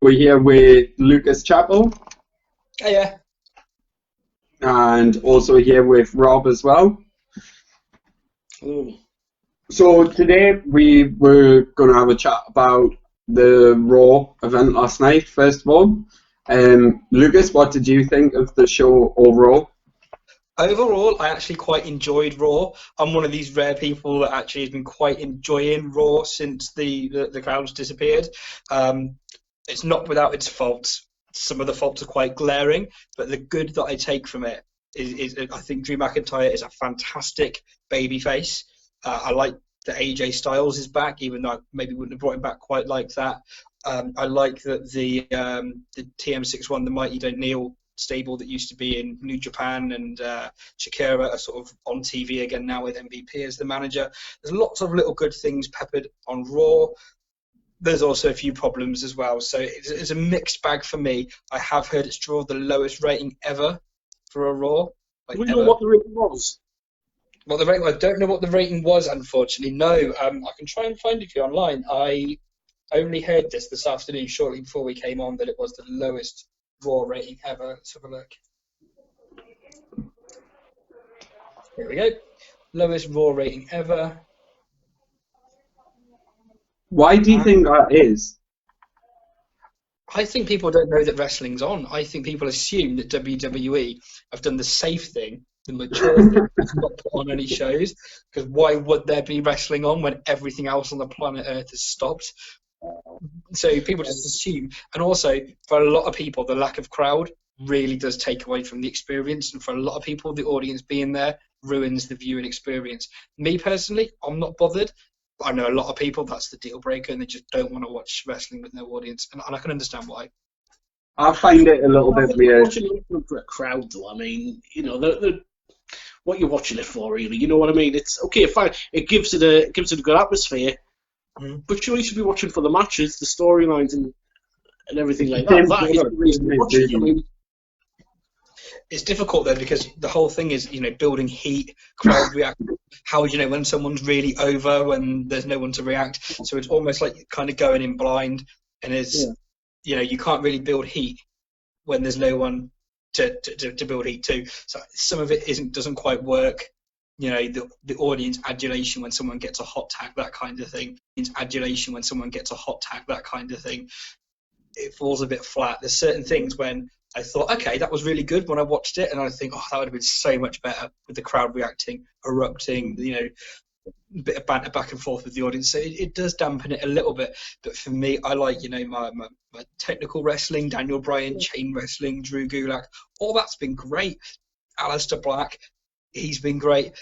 We're here with Lucas Chappell Oh, yeah. and also here with Rob as well. Ooh. So today we were going to have a chat about the Raw event last night, first of all. Lucas, what did you think of the show overall? Overall, I actually quite enjoyed Raw. I'm one of these rare people that actually has been quite enjoying Raw since the crowds disappeared. It's not without its faults. Some of the faults are quite glaring, but the good that I take from it is I think Drew McIntyre is a fantastic babyface. I like that AJ Styles is back, even though I maybe wouldn't have brought him back quite like that. I like that the TM61, the Mighty Don't Kneel stable that used to be in New Japan and Shakira are sort of on TV again now with MVP as the manager. There's lots of little good things peppered on Raw. There's also a few problems as well. So it's a mixed bag for me. I have heard it's drawn the lowest rating ever for a Raw. Do we know what the rating was? Well, I don't know what the rating was, unfortunately. No, I can try and find it for you online. I only heard this afternoon, shortly before we came on, that it was the lowest Raw rating ever. Let's have a look. Here we go. Lowest Raw rating ever. Why do you think that is? I think people don't know that wrestling's on. I think people assume that WWE have done the safe thing, the mature thing, not put on any shows. Because why would there be wrestling on when everything else on the planet Earth has stopped? So people just assume. And also, for a lot of people, the lack of crowd really does take away from the experience. And for a lot of people, the audience being there ruins the viewing experience. Me personally, I'm not bothered. I know a lot of people, that's the deal breaker, and they just don't want to watch wrestling with no audience, and I can understand why. I find it a little bit weird. Watching it for a crowd, though. I mean, you know, what you're watching it for, really. You know what I mean? It's okay, fine. It gives it a good atmosphere, but you should be watching for the matches, the storylines, and everything like that. That is the reason to watch it. I mean, it's difficult though, because the whole thing is, building heat, crowd react. How would you know when someone's really over when there's no one to react? So it's almost like kind of going in blind, and it's you can't really build heat when there's no one to build heat to. So some of it doesn't quite work. The audience adulation when someone gets a hot tag, that kind of thing. Adulation when someone gets a hot tag, that kind of thing. It falls a bit flat. There's certain things when I thought, okay, that was really good when I watched it, and I think, that would have been so much better with the crowd reacting, erupting, a bit of banter back and forth with the audience. So it does dampen it a little bit. But for me, I like, my technical wrestling, Daniel Bryan, chain wrestling, Drew Gulak, all that's been great. Aleister Black, he's been great.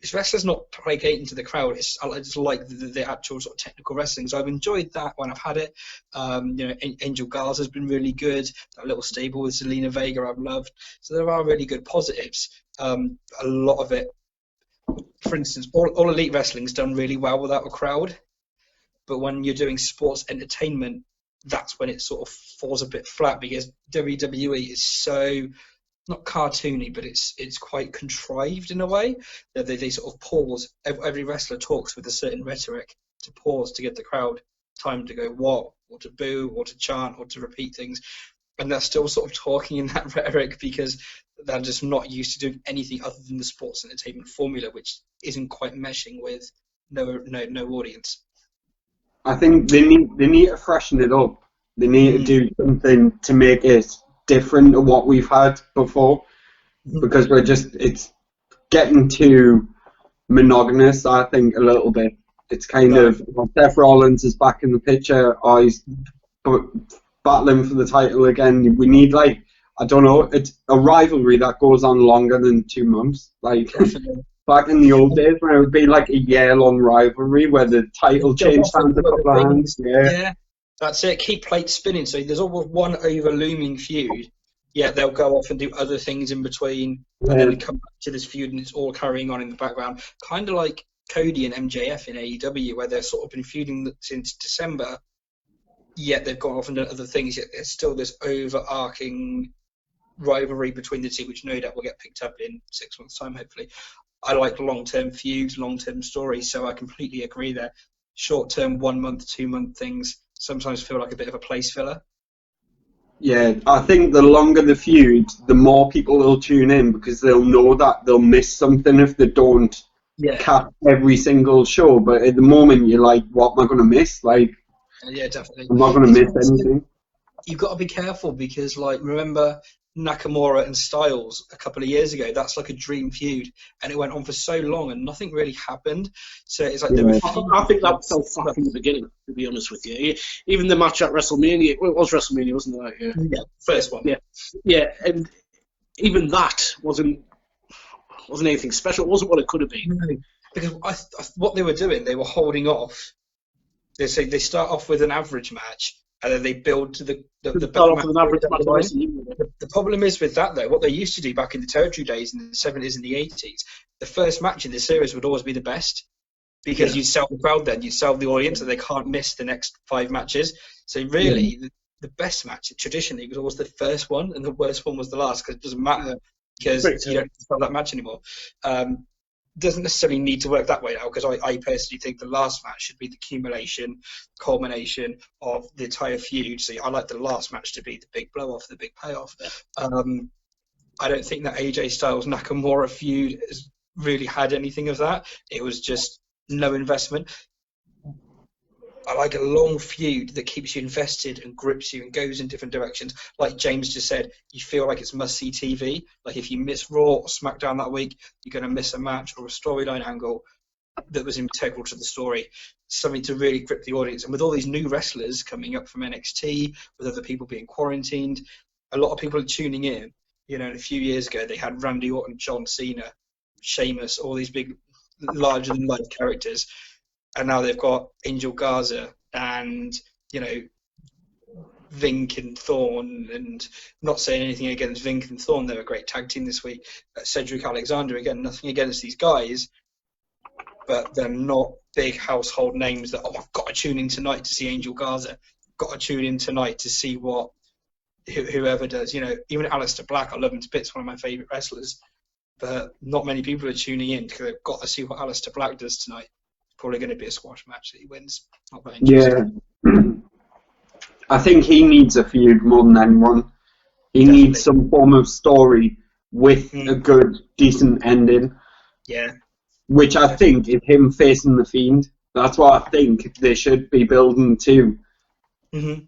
This wrestler's not placating to the crowd. I just like the actual sort of technical wrestling. So I've enjoyed that when I've had it. Angel Garza's been really good. That little stable with Zelina Vega I've loved. So there are really good positives. A lot of it, for instance, all Elite Wrestling's done really well without a crowd. But when you're doing sports entertainment, that's when it sort of falls a bit flat, because WWE is so, not cartoony, but it's quite contrived in a way. They sort of pause. Every wrestler talks with a certain rhetoric to pause to give the crowd time to go what, or to boo, or to chant, or to repeat things. And they're still sort of talking in that rhetoric because they're just not used to doing anything other than the sports entertainment formula, which isn't quite meshing with no audience. I think they need to freshen it up. They need to do something to make it different to what we've had before, because it's getting too monogamous, I think, a little bit. It's kind of, Seth Rollins is back in the picture, or he's battling for the title again. We need, it's a rivalry that goes on longer than 2 months. Back in the old days when it would be like a year-long rivalry where the title changed hands a couple of hands. Yeah. That's it. Keep plates spinning. So there's always one over-looming feud. Yeah, they'll go off and do other things in between, and then come back to this feud, and it's all carrying on in the background. Kind of like Cody and MJF in AEW, where they've sort of been feuding since December, yet they've gone off and done other things, yet there's still this overarching rivalry between the two, which no doubt will get picked up in 6 months' time, hopefully. I like long-term feuds, long-term stories, so I completely agree there. Short-term, 1 month, 2 month things sometimes feel like a bit of a place filler. Yeah, I think the longer the feud, the more people will tune in because they'll know that they'll miss something if they don't Yeah, catch every single show. But at the moment, you're like, what am I going to miss? Like, yeah, definitely. I'm not going It's to miss also, anything. you've got to be careful because, like, remember Nakamura and Styles a couple of years ago? That's like a dream feud, and it went on for so long, and nothing really happened. So it's like there were Yeah, feuds. I think that fell flat from the beginning, to be honest with you. Even the match at WrestleMania, well, it was WrestleMania, wasn't it? Yeah. Yeah, first one. Yeah, yeah, and even that wasn't anything special. It wasn't what it could have been. No, because what they were doing, they were holding off. They say they start off with an average match, and then they build to the Start better off match. with an average down match the at line. WrestleMania. The problem is with that, though, what they used to do back in the territory days in the 70s and the 80s, the first match in the series would always be the best because Yeah. you'd sell the crowd then, you'd sell the audience, and they can't miss the next 5 matches. So really, the best match traditionally was always the first one, and the worst one was the last because it doesn't matter because you don't sell that match anymore. Doesn't necessarily need to work that way now because I personally think the last match should be the accumulation, culmination of the entire feud. So I like the last match to be the big blow off, the big payoff. I don't think that AJ Styles Nakamura feud has really had anything of that. It was just no investment. I like a long feud that keeps you invested and grips you and goes in different directions. Like James just said, you feel like it's must-see TV. Like if you miss Raw or SmackDown that week, you're going to miss a match or a storyline angle that was integral to the story. Something to really grip the audience. And with all these new wrestlers coming up from NXT, with other people being quarantined, a lot of people are tuning in. You know, a few years ago, they had Randy Orton, John Cena, Sheamus, all these big, larger-than-life characters. And now they've got Angel Garza and, you know, Vink and Thorne. And I'm not saying anything against Vink and Thorne. They're a great tag team this week. Cedric Alexander, again, nothing against these guys, but they're not big household names that, oh, I've got to tune in tonight to see Angel Garza. Got to tune in tonight to see what whoever does. You know, even Aleister Black, I love him to bits, one of my favourite wrestlers. But not many people are tuning in because they've got to see what Aleister Black does tonight. Probably going to be a squash match that he wins. Not that interesting. yeah. I think he needs a feud more than anyone. He Definitely. needs some form of story with a good, decent ending. Yeah. Which I think is him facing the Fiend. That's what I think they should be building to. Mm-hmm.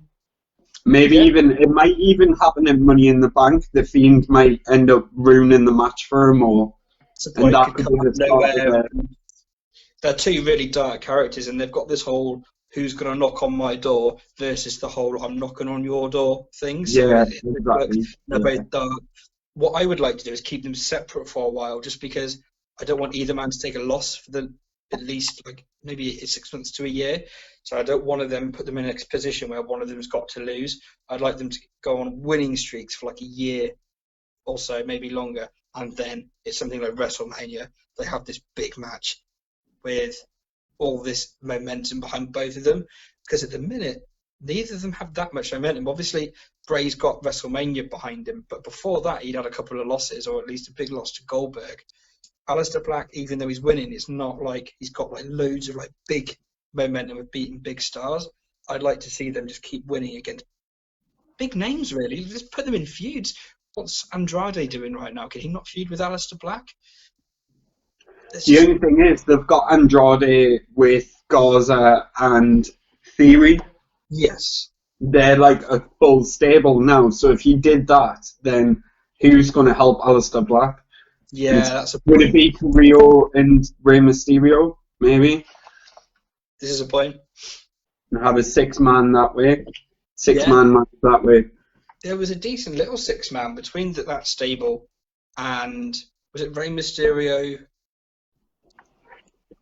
Maybe it might even happen in Money in the Bank. The Fiend might end up ruining the match for him, and that could come out of nowhere. They're two really dark characters, and they've got this whole "who's going to knock on my door" versus the whole "I'm knocking on your door" thing. So yeah, exactly. They're both dark. What I would like to do is keep them separate for a while, just because I don't want either man to take a loss for at least like maybe 6 months to a year. So I don't want to then put them in a position where one of them's got to lose. I'd like them to go on winning streaks for like a year or so, maybe longer, and then it's something like WrestleMania. They have this big match with all this momentum behind both of them, because at the minute neither of them have that much momentum. Obviously Bray's got WrestleMania behind him, but before that he'd had a couple of losses, or at least a big loss to Goldberg. Aleister Black, even though he's winning, it's not like he's got like loads of like big momentum of beating big stars. I'd like to see them just keep winning against big names, really. Just put them in feuds. What's Andrade doing right now? Can he not feud with Aleister Black? The only thing is, they've got Andrade with Garza and Theory. Yes. They're like a full stable now, so if you did that, then who's going to help Aleister Black? Yeah, that's a point. Would it be Rio and Rey Mysterio, maybe? This is a point. And have a six-man that way. Six-man match that way. There was a decent little six-man between that stable and, was it Rey Mysterio,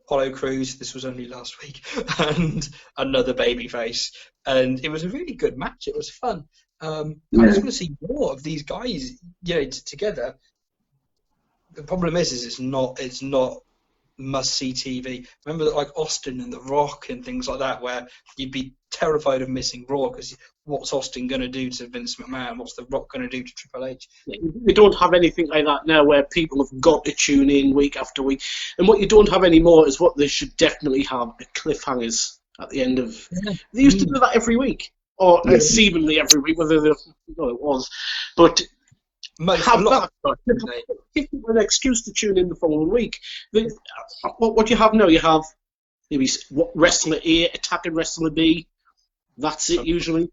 Apollo Crews, this was only last week, and another babyface. And it was a really good match. It was fun. I just want to see more of these guys, together. The problem is it's not must-see TV. Remember that, like Austin and The Rock and things like that, where you'd be terrified of missing Raw because what's Austin going to do to Vince McMahon? What's The Rock going to do to Triple H? We don't have anything like that now, where people have got to tune in week after week. And what you don't have anymore is what they should definitely have: cliffhangers at the end of. They used to do that every week. or seemingly every week, whether it was, but have that. Give people an excuse to tune in the following week. What you have now, you have maybe wrestler A attacking wrestler B. That's it usually.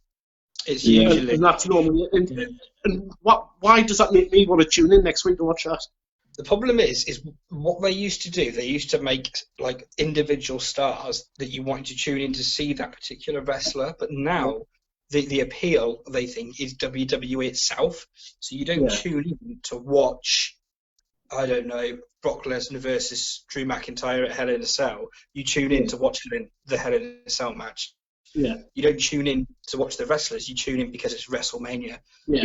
It's usually, and that's normal. And why does that make me want to tune in next week to watch that? The problem is what they used to do. They used to make like individual stars that you wanted to tune in to see that particular wrestler. But now the appeal, they think, is WWE itself. So you don't tune in to watch, I don't know, Brock Lesnar versus Drew McIntyre at Hell in a Cell. You tune in to watch the Hell in a Cell match. Yeah. You don't tune in to watch the wrestlers. You tune in because it's WrestleMania. Yeah.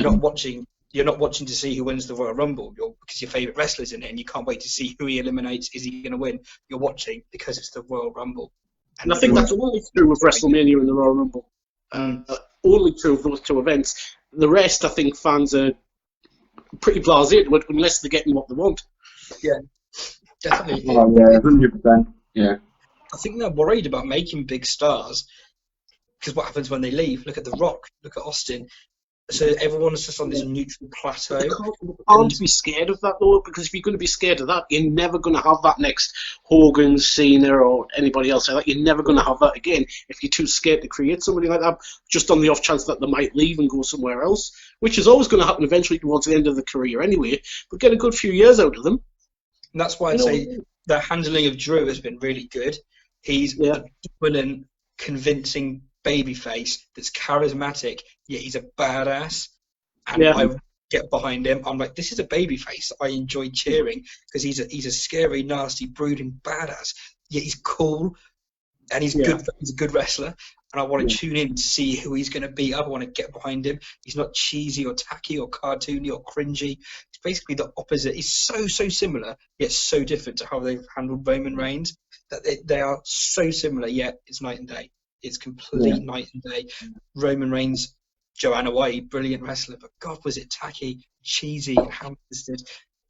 You're not watching to see who wins the Royal Rumble because your favourite wrestler's in it and you can't wait to see who he eliminates. Is he going to win? You're watching because it's the Royal Rumble. And I think that's only true with WrestleMania and the Royal Rumble. Only true of those two events. The rest, I think, fans are pretty blasé to it unless they're getting what they want. Yeah, definitely. Oh, yeah, 100%. Yeah. I think they're worried about making big stars because what happens when they leave? Look at The Rock. Look at Austin. So everyone's just on this neutral plateau. You can't be scared of that, though, because if you're going to be scared of that, you're never going to have that next Hogan, Cena, or anybody else like that. You're never going to have that again if you're too scared to create somebody like that, just on the off chance that they might leave and go somewhere else, which is always going to happen eventually towards the end of the career anyway, but get a good few years out of them. And that's why I'd say the handling of Drew has been really good. He's a dominant, convincing babyface that's charismatic, yet he's a badass. And I get behind him. I'm like, this is a babyface I enjoy cheering because he's a scary, nasty, brooding badass. Yet he's cool and he's good. He's a good wrestler, and I want to tune in to see who he's going to beat up. I want to get behind him. He's not cheesy or tacky or cartoony or cringy. He's basically the opposite. He's so similar yet so different to how they've handled Roman Reigns. That they are so similar yet it's night and day. It's complete night and day. Roman Reigns, Joanna White, brilliant wrestler, but God, was it tacky, cheesy, and ham-fisted.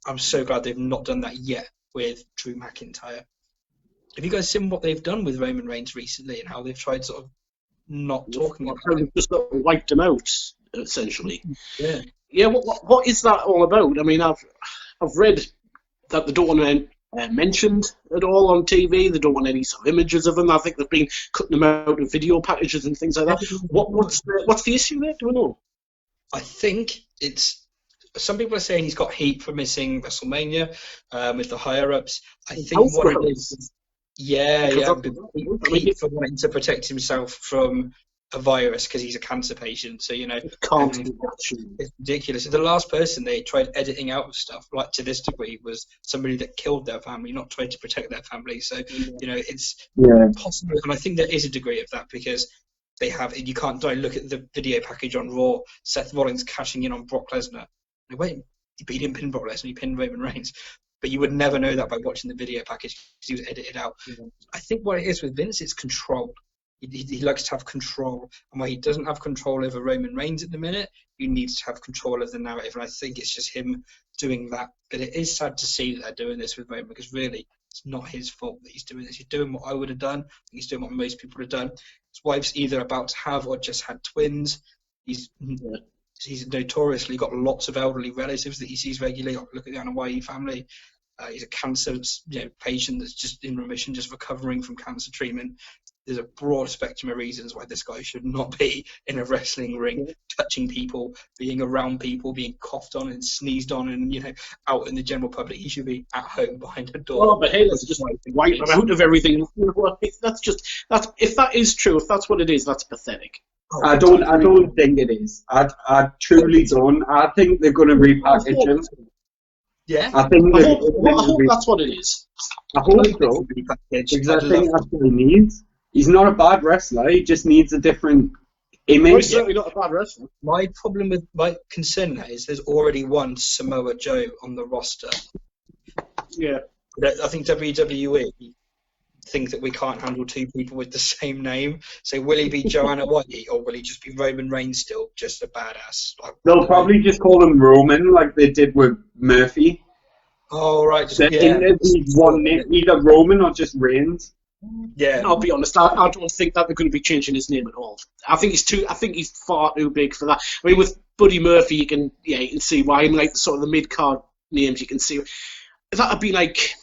I'm so glad they've not done that yet with Drew McIntyre. Have you guys seen what they've done with Roman Reigns recently and how they've tried sort of not talking about it? Just wiped him out, essentially. Yeah. Yeah. What is that all about? I mean, I've read that they don't want to mentioned at all on TV. They don't want any sort of images of him. I think they've been cutting them out of video packages and things like that. What's the issue there? Do we know? I think it's some people are saying he's got heat for missing WrestleMania with the higher ups. I think what it is, heat for wanting to protect himself from a virus because he's a cancer patient. So it's ridiculous. The last person they tried editing out of stuff like to this degree was somebody that killed their family, not tried to protect their family. So it's possible, and I think there is a degree of that because they have. You can't look at the video package on Raw. Seth Rollins cashing in on Brock Lesnar. Wait, he didn't pin Brock Lesnar. He pinned Roman Reigns. But you would never know that by watching the video package because he was edited out. I think what it is with Vince, it's control. He likes to have control, and while he doesn't have control over Roman Reigns at the minute, he needs to have control of the narrative, and I think it's just him doing that. But it is sad to see that they're doing this with Roman because really, it's not his fault that he's doing this. He's doing what I would have done. He's doing what most people would have done. His wife's either about to have or just had twins. He's notoriously got lots of elderly relatives that he sees regularly. Look at the Anawai family. He's a cancer patient that's just in remission, just recovering from cancer treatment. There's a broad spectrum of reasons why this guy should not be in a wrestling ring, touching people, being around people, being coughed on and sneezed on, and out in the general public. He should be at home behind a door. Oh, but hey, let's just wipe him out of everything. If that is true, if that's what it is, that's pathetic. I don't think it is. I truly don't. I think they're going to repackage him. Yeah, I hope that's what it is. I hope so. Because I think that's what he needs. He's not a bad wrestler. He just needs a different image. He's certainly not a bad wrestler. My concern there is there's already one Samoa Joe on the roster. Yeah. I think WWE think that we can't handle two people with the same name. So will he be Joanna White or will he just be Roman Reigns still, just a badass? They'll probably just call him Roman like they did with Murphy. Oh, right. Either Roman or just Reigns. Yeah. And I'll be honest, I don't think that they're going to be changing his name at all. I think he's far too big for that. I mean, with Buddy Murphy, you can see why. In like sort of the mid card names, you can see that'd be like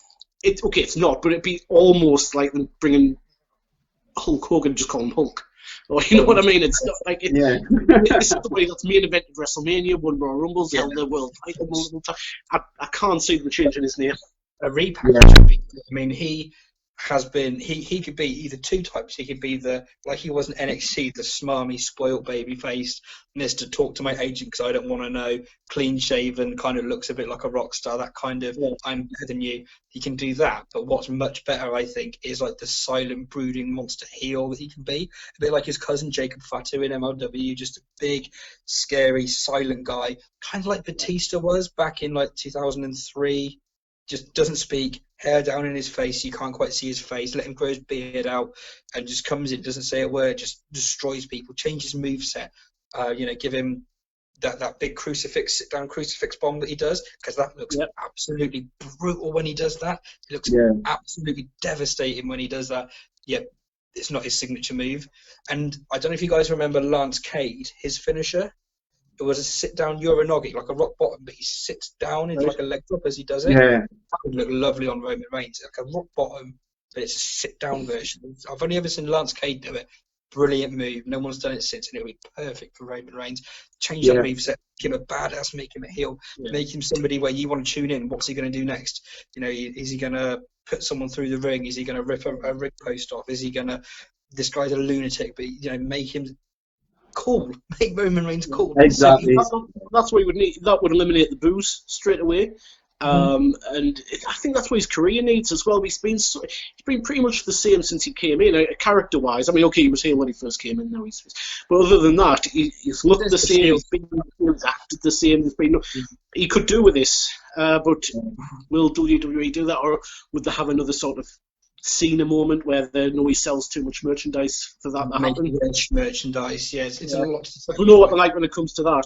it's not, but it'd be almost like them bringing Hulk Hogan, just call him Hulk. Or you know what I mean? It's not like it's somebody that's main evented WrestleMania, won Royal Rumbles, held the world title multiple times. I can't see them changing his name. A repackage. I mean, he has been he could be either two types. He could be like he was in NXT, the smarmy, spoiled baby face, Mr. Talk to my agent because I don't want to know, clean shaven, kind of looks a bit like a rock star, that kind of I'm better than you. He can do that, but what's much better, I think, is like the silent, brooding monster heel that he can be, a bit like his cousin Jacob Fatu in MLW, just a big, scary, silent guy, kind of like Batista was back in like 2003. Just doesn't speak, hair down in his face, you can't quite see his face, let him grow his beard out, and just comes in, doesn't say a word, just destroys people, changes moveset, give him that big crucifix, sit down crucifix bomb that he does, because that looks absolutely brutal when he does that. It looks absolutely devastating when he does that. Yeah, it's not his signature move. And I don't know if you guys remember Lance Cade, his finisher. It was a sit-down Uranagi, like a rock bottom, but he sits down into like a leg drop as he does it. Yeah. That would look lovely on Roman Reigns, like a rock bottom, but it's a sit-down version. I've only ever seen Lance Cade do it. Brilliant move. No one's done it since, and it would be perfect for Roman Reigns. Change that moveset, make him a badass, make him a heel, make him somebody where you want to tune in. What's he going to do next? Is he going to put someone through the ring? Is he going to rip a ring post off? Is he going to? This guy's a lunatic, but make him cool. Make Roman Reigns cool. Exactly. That's what he would need. That would eliminate the booze straight away. And I think that's what his career needs as well. He's been pretty much the same since he came in, character-wise. I mean, okay, he was here when he first came in. Now but other than that, he's looked the same. He's acted the same. He could do with this, but will WWE do that, or would they have another sort of Cena moment where they know he sells too much merchandise for that to happen? Merchandise, yes. It's a lot. I don't know what they're like when it comes to that.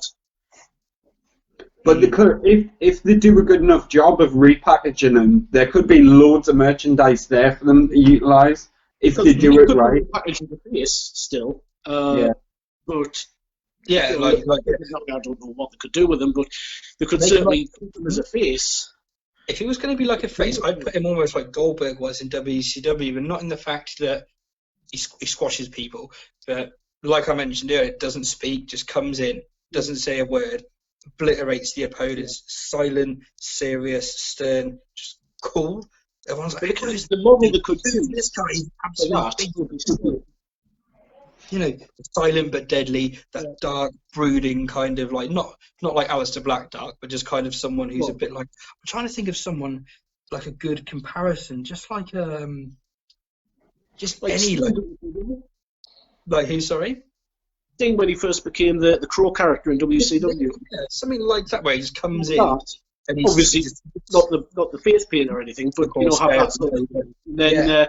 But they could, if they do a good enough job of repackaging them, there could be loads of merchandise there for them to utilise if they do it right. Repackage the face still, but I don't know what they could do with them, but they could certainly keep them as a face. If he was going to be like a face, I'd put him almost like Goldberg was in WCW, and not in the fact that he squashes people, but like I mentioned earlier, doesn't speak, just comes in, doesn't say a word, obliterates the opponents, silent, serious, stern, just cool. Everyone's like, because the model that could do this guy is absolutely silent but deadly, that dark, brooding kind of like not like Aleister Black dark, but just kind of someone who's a bit like, I'm trying to think of someone like a good comparison, just like just like any like who? Sorry. Thing when he first became the Crow character in WCW. Yeah, something like that where he just comes in. And obviously, not the face paint or anything, but have that sort of thing. Then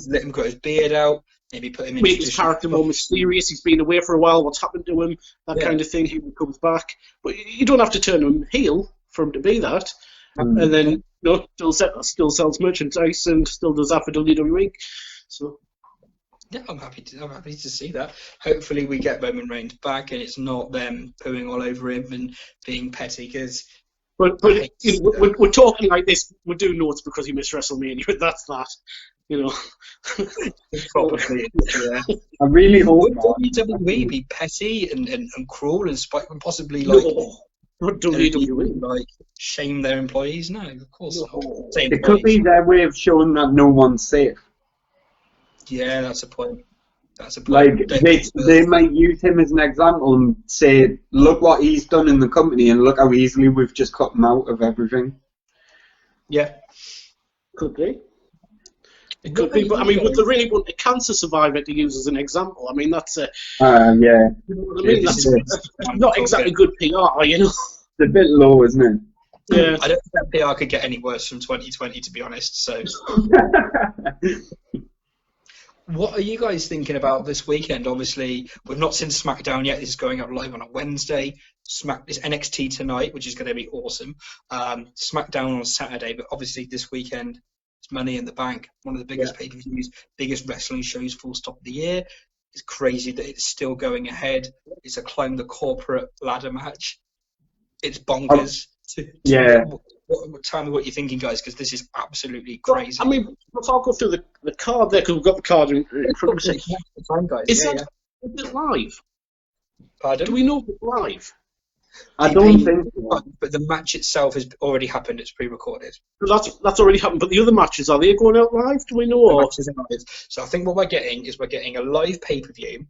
let him grow his beard out, maybe put him in. Make his character more mysterious. He's been away for a while. What's happened to him? That kind of thing. He comes back, but you don't have to turn him heel for him to be that. And then still sells merchandise and still does that for WWE. So. Yeah, I'm happy to see that. Hopefully we get Roman Reigns back and it's not them pooing all over him and being petty, because we're talking like this. We're doing notes because he missed WrestleMania. That's that. Probably. Yeah. I really hope would WWE be petty and cruel and spiteful and possibly like not WWE like shame their employees? No, of course not. It could be their way of showing that no one's safe. Yeah, that's a point. Like they might use him as an example and say, look what he's done in the company and look how easily we've just cut him out of everything. Yeah. Could be. It could be, but I mean, would they really want a cancer survivor to use as an example? I mean, that's yeah. You know what I mean? That's not exactly good PR, It's a bit low, isn't it? Yeah. I don't think that PR could get any worse from 2020, to be honest. So. What are you guys thinking about this weekend? Obviously, we've not seen SmackDown yet. This is going out live on a Wednesday. It's NXT tonight, which is going to be awesome. SmackDown on Saturday, but obviously this weekend It's Money in the Bank, one of the biggest pay-per-views, biggest wrestling shows, full stop of the year. It's crazy that it's still going ahead. It's a climb the corporate ladder match. It's bonkers. Tell me what you're thinking, guys, because this is absolutely crazy. I mean, I'll go through the card there because we've got the card in front of us. Is it live? Pardon? Do we know if it's live? I don't think so. But the match itself has already happened. It's pre-recorded. That's already happened. But the other matches, are they going out live? Do we know? So I think what we're getting a live pay-per-view,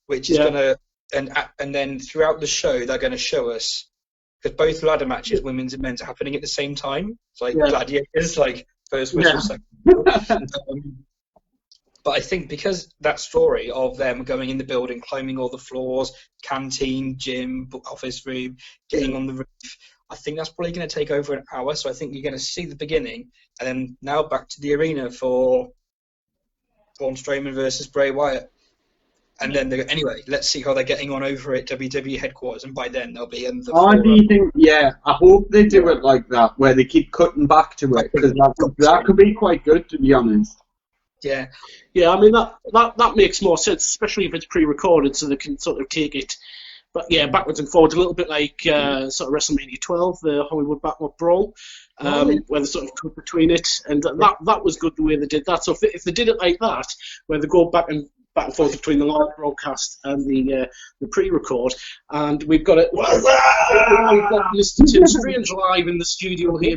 which is gonna and then throughout the show they're gonna show us, because both ladder matches, women's and men's, are happening at the same time. It's like gladiators, like first whistle, second. But I think because that story of them going in the building, climbing all the floors, canteen, gym, office room, getting on the roof, I think that's probably going to take over an hour. So I think you're going to see the beginning, and then now back to the arena for Braun Strowman versus Bray Wyatt. And then anyway, let's see how they're getting on over at WWE headquarters, and by then they'll be in the. Do you think? Yeah, I hope they do it like that, where they keep cutting back to it, because that could be quite good, to be honest. Yeah. I mean that makes more sense, especially if it's pre-recorded, so they can sort of take it. But yeah, backwards and forwards, a little bit like sort of WrestleMania 12, the Hollywood Backlog Brawl, where they sort of cut between it, and that was good the way they did that. So if they did it like that, where they go back and forth between the live broadcast and the pre-record, and we've got it. We've got Mr. Tim Strange live in the studio here.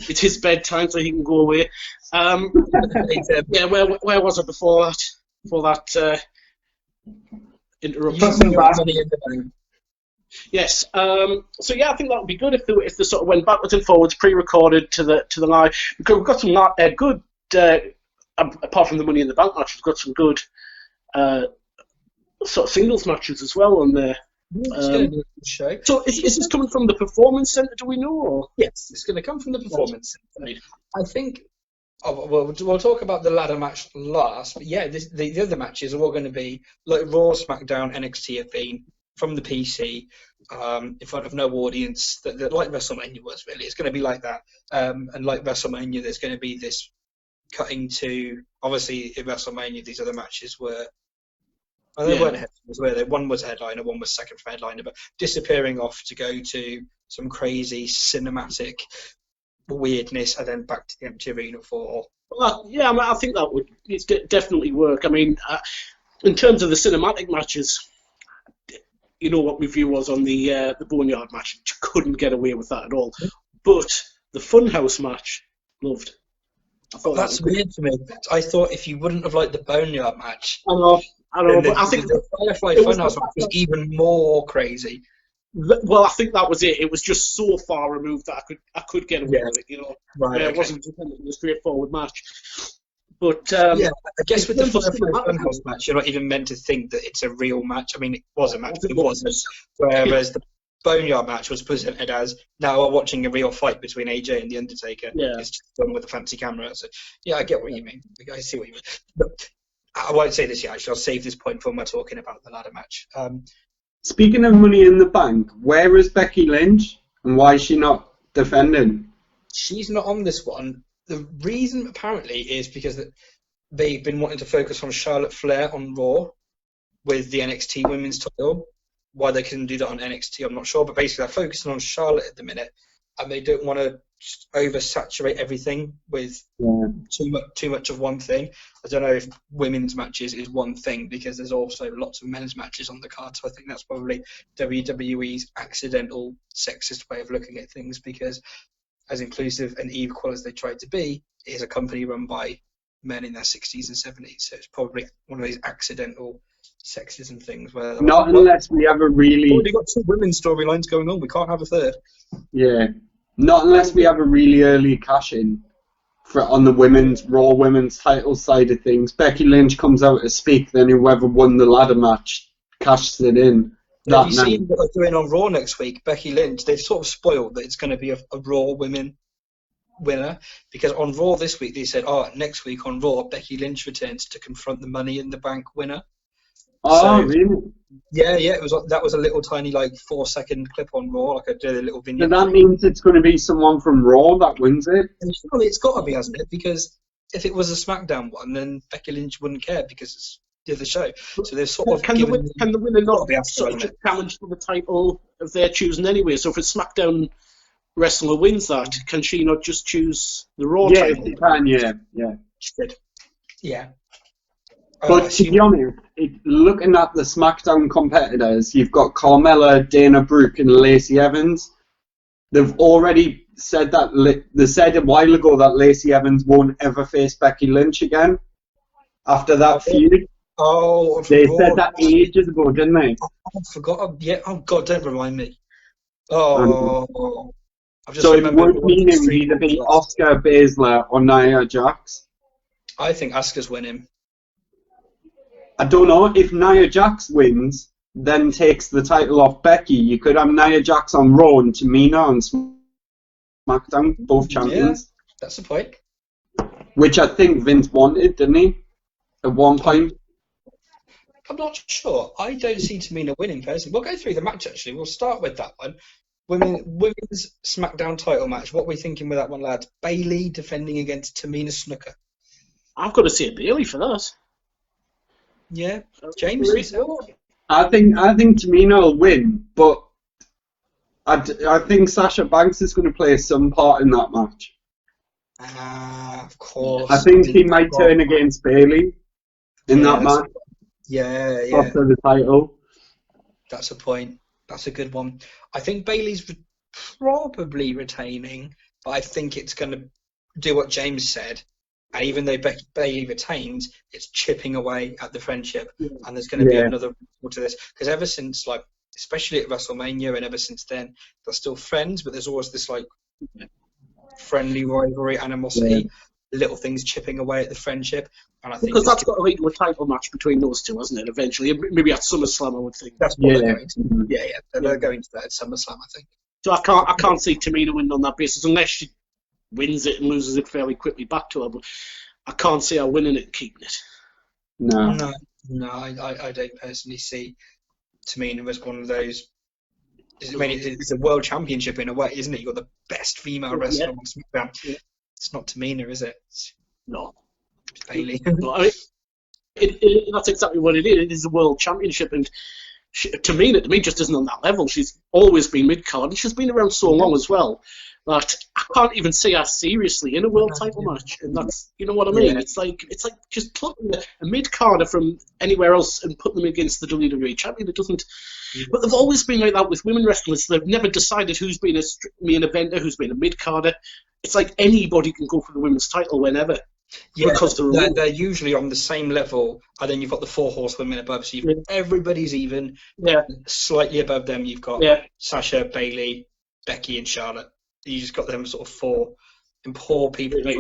It's his bedtime, so he can go away. Where was I before that? Before that interruption. Yes. So yeah, I think that would be good if they sort of went backwards and forwards, pre-recorded to the live, because we've got some good. Apart from the Money in the Bank match, we've got some good sort of singles matches as well on there. It's going to be a good show. So is this coming from the Performance Centre, do we know? Or? Yes, it's going to come from the Performance Centre. I think, we'll talk about the ladder match last, but yeah, the other matches are all going to be, like Raw, SmackDown, NXT have been, from the PC, in front of no audience, that like WrestleMania was, really. It's going to be like that. And like WrestleMania, there's going to be this cutting to, obviously, in WrestleMania, these other matches were, they weren't headliners, were they? One was headliner, one was second headliner, but disappearing off to go to some crazy cinematic weirdness, and then back to the empty arena for. Well, yeah, I mean, I think that would definitely work. I mean, in terms of the cinematic matches, you know what my view was on the Boneyard match. You couldn't get away with that at all. But the Funhouse match, loved. That's weird to me. I thought if you wouldn't have liked the Boneyard match, I know, but I think the Firefly Funhouse match was even more crazy. Well, I think that was it. It was just so far removed that I could get away with it, you know. Right, It wasn't a straightforward match. But I guess with the Firefly Funhouse match, you're not even meant to think that it's a real match. I mean, it was a match, but it wasn't. Whereas the Boneyard match was presented as, now we're watching a real fight between AJ and The Undertaker. Yeah. It's just done with a fancy camera. So, yeah, I get what you mean. I see what you mean. But I won't say this yet, actually. I'll save this point for when we're talking about the ladder match. Speaking of Money in the Bank, where is Becky Lynch, and why is she not defending? She's not on this one. The reason, apparently, is because they've been wanting to focus on Charlotte Flair on Raw with the NXT Women's title. Why they couldn't do that on NXT, I'm not sure. But basically, they're focusing on Charlotte at the minute, and they don't want to oversaturate everything with too much of one thing. I don't know if women's matches is one thing, because there's also lots of men's matches on the card. So I think that's probably WWE's accidental sexist way of looking at things, because as inclusive and equal as they tried to be, it is a company run by men in their 60s and 70s. So it's probably one of these accidental sexism things where not unless we have a really. We've got two women's storylines going on. We can't have a third. Yeah, not unless we have a really early cash in on the Raw women's title side of things. Becky Lynch comes out to speak, then whoever won the ladder match cashes it in. Have you seen what they're doing on Raw next week? Becky Lynch, they've sort of spoiled that it's going to be a Raw women winner, because on Raw this week they said, next week on Raw, Becky Lynch returns to confront the Money in the Bank winner. Oh, So really? yeah, it was that was a little tiny like 4-second clip on Raw, like I did a little So vignette. that means it's going to be someone from Raw that wins it? And surely it's got to be, hasn't it? Because if it was a SmackDown one, then Becky Lynch wouldn't care because it's the other show. So they've sort of Can the given. winner got to not be Asuka, sort of hasn't just it? challenge for the title of their choosing anyway? So if a SmackDown wrestler wins that, can she not just choose the Raw Yes, title? you can, yeah. She did. Yeah. But to be honest, looking at the SmackDown competitors, you've got Carmella, Dana Brooke, and Lacey Evans. They've already said that they said a while ago that Lacey Evans won't ever face Becky Lynch again after that feud. Oh, They said that ages ago, didn't they? I forgot. Yeah. Oh God, don't remind me. Oh. I've just So it remembered would mean it would either be Oscar Baszler or Nia Jax. I think Asuka's winning. I don't know if Nia Jax wins, then takes the title off Becky. You could have Nia Jax on Raw and Tamina on SmackDown, both champions. Yeah, that's the point. Which I think Vince wanted, didn't he? At one point. I'm not sure. I don't see Tamina winning personally. We'll go through the match actually. We'll start with that one. Women's SmackDown title match. What are we thinking with that one, lads? Bayley defending against Tamina Snuka. I've got to say Bayley for that. Yeah, James. I think Tamina will win, but I think Sasha Banks is going to play some part in that match. Of course. I think he might turn against Bayley in that match. Yeah. After the title. That's a point. That's a good one. I think Bayley's probably retaining, but I think it's going to do what James said. And even though Bayley retains, it's chipping away at the friendship. And there's going to be another wrinkle to this. Because ever since, like, especially at WrestleMania and ever since then, they're still friends, but there's always this, like, friendly rivalry, animosity, little things chipping away at the friendship. And I think because that's got to lead to a title match between those two, hasn't it? Eventually, maybe at SummerSlam, I would think. That's what they're going to. Yeah. They're going to that at SummerSlam, I think. So I can't see Tamina winning on that basis unless she wins it and loses it fairly quickly back to her. But I can't see her winning it and keeping it. No, I don't personally see Tamina as one of those. I mean, it's a world championship in a way, isn't it? You've got the best female wrestler on SmackDown. Yeah. It's not Tamina, is it? No. It's Bayley. No, I mean, that's exactly what it is. It is a world championship, and Tamina, to me, just isn't on that level. She's always been mid-card, and she's been around so long as well that I can't even see her seriously in a world title match. And that's, you know what I mean? Yeah. It's like just putting a mid-carder from anywhere else and putting them against the WWE champion. It doesn't. But they've always been like that with women wrestlers. They've never decided who's been a main eventer, who's been a mid-carder. It's like anybody can go for the women's title whenever. Yeah, because they're usually on the same level, and then you've got the 4 horsewomen above, so everybody's even. Yeah. Slightly above them, you've got Sasha, Bayley, Becky, and Charlotte. You just got them sort of 4, and poor people like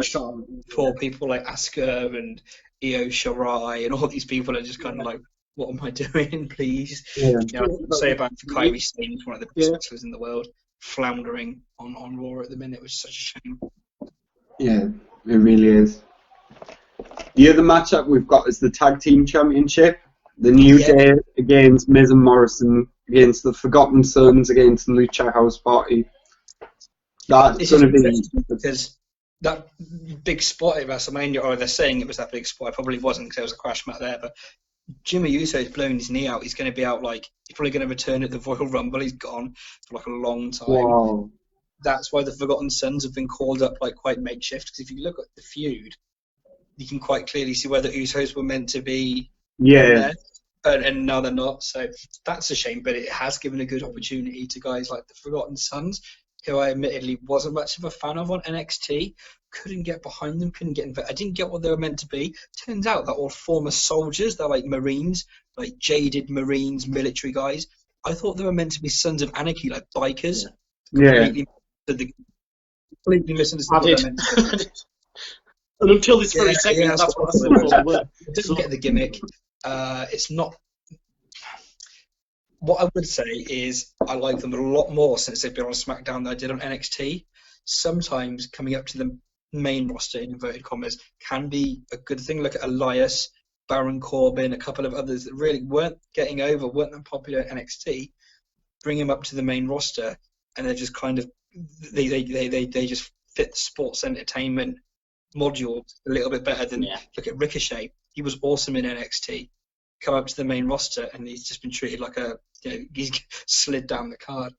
Asuka and Io Shirai, and all these people are just kind of like, what am I doing, please? Yeah. I would say about Kairi Sane, one of the best wrestlers in the world, floundering on Raw at the minute, which is such a shame. Yeah, it really is. The other matchup we've got is the Tag Team Championship. The New Day against Miz and Morrison, against the Forgotten Sons, against the Lucha House Party. That's going to be... Because that big spot at WrestleMania, or they're saying it was that big spot, it probably wasn't because there was a crash mat there, but Jimmy Uso's blown his knee out. He's going to be out, like, he's probably going to return at the Royal Rumble. He's gone for like a long time. Wow. That's why the Forgotten Sons have been called up like quite makeshift, because if you look at the feud, you can quite clearly see where the Usos were meant to be. Yeah. And now they're not. So that's a shame, but it has given a good opportunity to guys like the Forgotten Sons, who I admittedly wasn't much of a fan of on NXT. Couldn't get behind them, couldn't get in. I didn't get what they were meant to be. Turns out they're all former soldiers. They're like Marines, like jaded Marines, military guys. I thought they were meant to be Sons of Anarchy, like bikers. Completely misunderstood. And until this very second, that's what I thought. Didn't get the gimmick. It's not. What I would say is I like them a lot more since they've been on SmackDown than I did on NXT. Sometimes coming up to the main roster, in inverted commas, can be a good thing. Look at Elias, Baron Corbin, a couple of others that really weren't getting over, weren't that popular at NXT, bring them up to the main roster, and they're just kind of they just fit the sports entertainment module a little bit better than look at Ricochet. He was awesome in NXT. Come up to the main roster, and he's just been treated like he's slid down the card.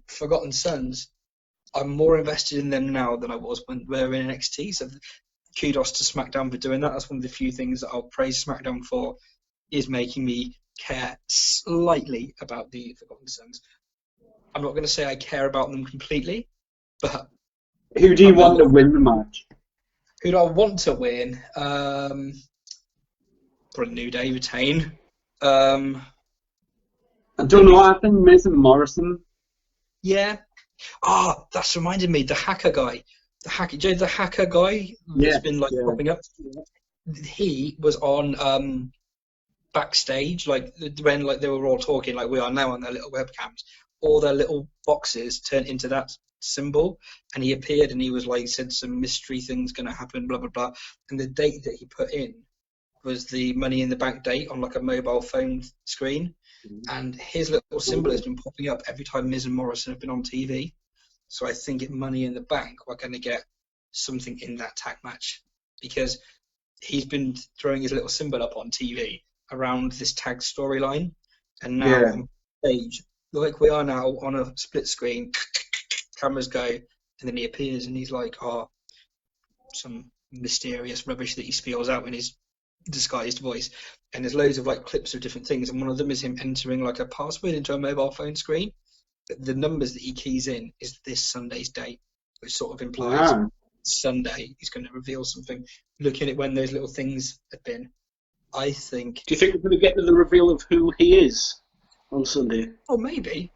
Forgotten Sons, I'm more invested in them now than I was when we were in NXT. So kudos to SmackDown for doing that. That's one of the few things that I'll praise SmackDown for, is making me care slightly about the Forgotten Sons. I'm not going to say I care about them completely, but who do you want to win the match? Who do I want to win? Probably New Day retain. I don't know. I think Miz and Morrison. Yeah. That's reminded me. The hacker guy. The hacker guy that's been popping up. He was on backstage, when they were all talking like we are now on their little webcams. All their little boxes turned into that symbol, and he appeared and he was said some mystery things going to happen, blah blah blah. And the date that he put in was the Money in the Bank date on a mobile phone screen, and his little symbol has been popping up every time Miz and Morrison have been on TV. So I think at Money in the Bank we're going to get something in that tag match, because he's been throwing his little symbol up on TV around this tag storyline, and now on stage, like we are now on a split screen, cameras go, and then he appears and he's some mysterious rubbish that he spills out in his disguised voice, and there's loads of clips of different things, and one of them is him entering a password into a mobile phone screen. The numbers that he keys in is this Sunday's date, which sort of implies Sunday he's going to reveal something. Looking at when those little things have been, I think. Do you think we're going to get to the reveal of who he is on Sunday? Oh, maybe.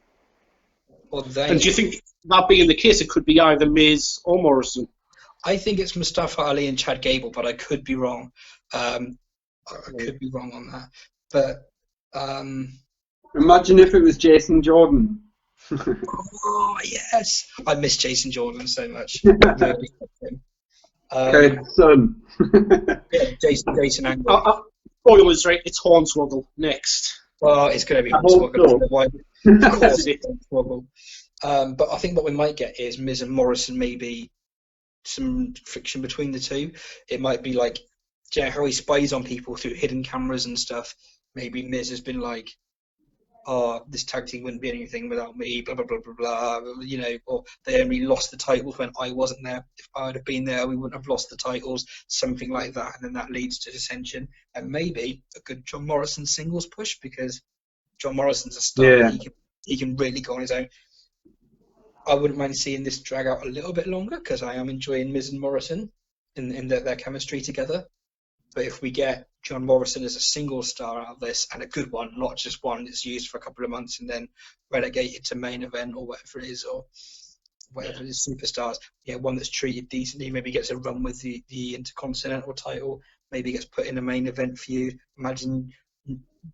Or they. And do you think that being the case, it could be either Miz or Morrison? I think it's Mustafa Ali and Chad Gable, but I could be wrong. I could be wrong on that. But imagine if it was Jason Jordan. Oh yes, I miss Jason Jordan so much. Really Good son. Jason Angle. Spoilers, right? It's Hornswoggle next. Well, it's going to be Hornswoggle. Of course, it's Hornswoggle. But I think what we might get is Miz and Morrison, maybe some friction between the two. It might be how he spies on people through hidden cameras and stuff. Maybe Miz has been this tag team wouldn't be anything without me, blah, blah, blah, blah, blah, or they only lost the titles when I wasn't there. If I would have been there, we wouldn't have lost the titles, something like that, and then that leads to dissension, and maybe a good John Morrison singles push, because John Morrison's a star. Yeah. He can really go on his own. I wouldn't mind seeing this drag out a little bit longer, because I am enjoying Miz and Morrison in their chemistry together. But if we get John Morrison as a single star out of this, and a good one, not just one that's used for a couple of months and then relegated to main event or whatever it is, or whatever it is, superstars, one that's treated decently, maybe gets a run with the Intercontinental title, maybe gets put in a main event feud. Imagine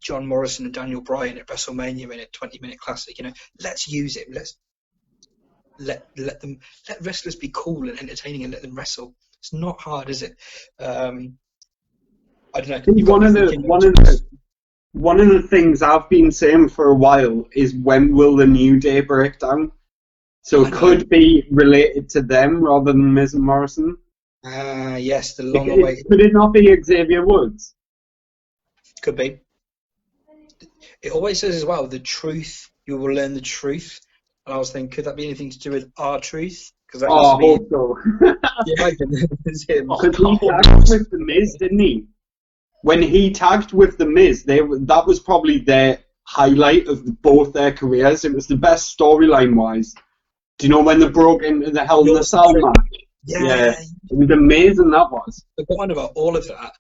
John Morrison and Daniel Bryan at WrestleMania in a 20-minute classic. Let's use it. Let's let wrestlers be cool and entertaining and let them wrestle. It's not hard, is it? I don't know. One of the things I've been saying for a while is, when will the New Day break down? So it could be related to them rather than Miz and Morrison. Yes, the long awaited. Could it not be Xavier Woods? Could be. It always says as well, the truth. You will learn the truth. And I was thinking, could that be anything to do with our truth? I hope so. Yeah, it's him. Because he tagged with the Miz, didn't he? When he tagged with the Miz, that was probably their highlight of both their careers. It was the best storyline-wise. Do you know when they broke into the Hell in a Cell match? Yeah. It was amazing, that was. I forgot about all of that.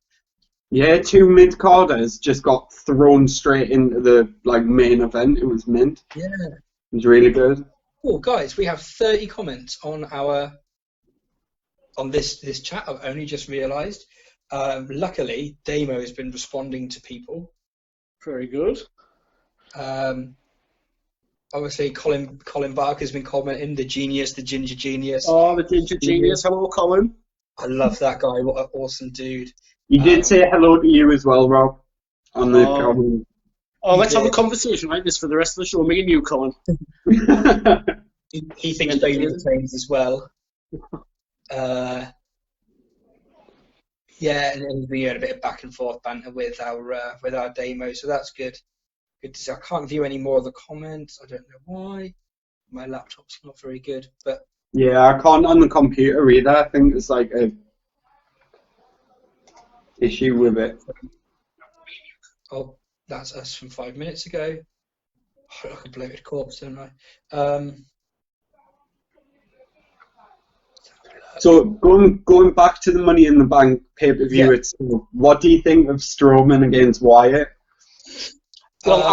Yeah, 2 mid-carders just got thrown straight into the main event. It was mint. Yeah. It was really good. Oh, guys, we have 30 comments on this chat. I've only just realised. Luckily, Damo has been responding to people. Very good. Obviously, Colin Barker's been commenting. The genius, the ginger genius. Oh, the ginger genius. Hello, Colin. I love that guy. What an awesome dude. He did say hello to you as well, Rob, on the comment. Oh, let's have a conversation like this for the rest of the show. Me and you, Colin. He thinks Bailey retains as well. Yeah, and we had a bit of back and forth banter with our demo, so that's good. Good to see. I can't view any more of the comments. I don't know why. My laptop's not very good, but yeah, I can't on the computer either. I think there's like a issue with it. Oh, that's us from 5 minutes ago. I look like a bloated corpse, don't I? So going back to the Money in the Bank pay-per-view itself, what do you think of Strowman against Wyatt? Well,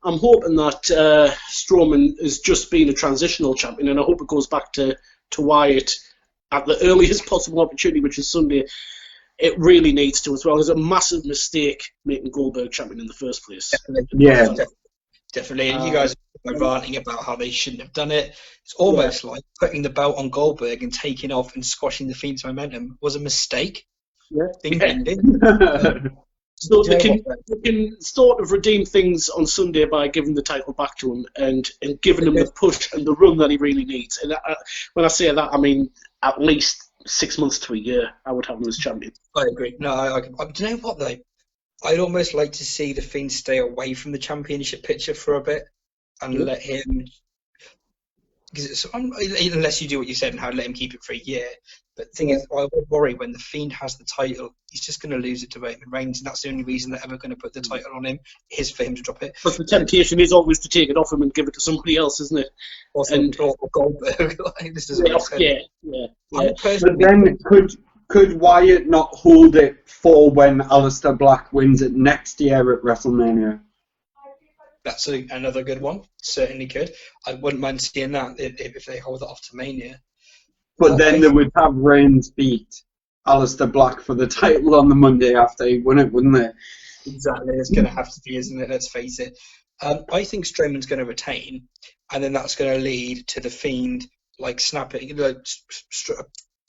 I'm hoping that Strowman has just been a transitional champion, and I hope it goes back to Wyatt at the earliest possible opportunity, which is Sunday. It really needs to as well. It's a massive mistake making Goldberg champion in the first place. Definitely. And you guys are ranting about how they shouldn't have done it. It's almost like putting the belt on Goldberg and taking off and squashing the Fiend's momentum was a mistake. So they can sort of redeem things on Sunday by giving the title back to him and giving him the push and the run that he really needs. And when I say that, I mean at least 6 months to a year. I would have him as champion. I agree. No, do you know what though? I'd almost like to see the Fiend stay away from the championship picture for a bit and let him. Unless you do what you said and let him keep it for a year. But the thing is, I would worry when the Fiend has the title, he's just going to lose it to Roman Reigns, and that's the only reason they're ever going to put the title on him is for him to drop it. But the temptation is always to take it off him and give it to somebody else, isn't it? Or Goldberg. This doesn't make sense. But then could Wyatt not hold it for when Aleister Black wins it next year at WrestleMania? That's another good one. Certainly could. I wouldn't mind seeing that if they hold it off to Mania. But then they would have Reigns beat Aleister Black for the title on the Monday after he won it, wouldn't they? Exactly. It's going to have to be, isn't it? Let's face it. I think Strowman's going to retain, and then that's going to lead to the Fiend snapping,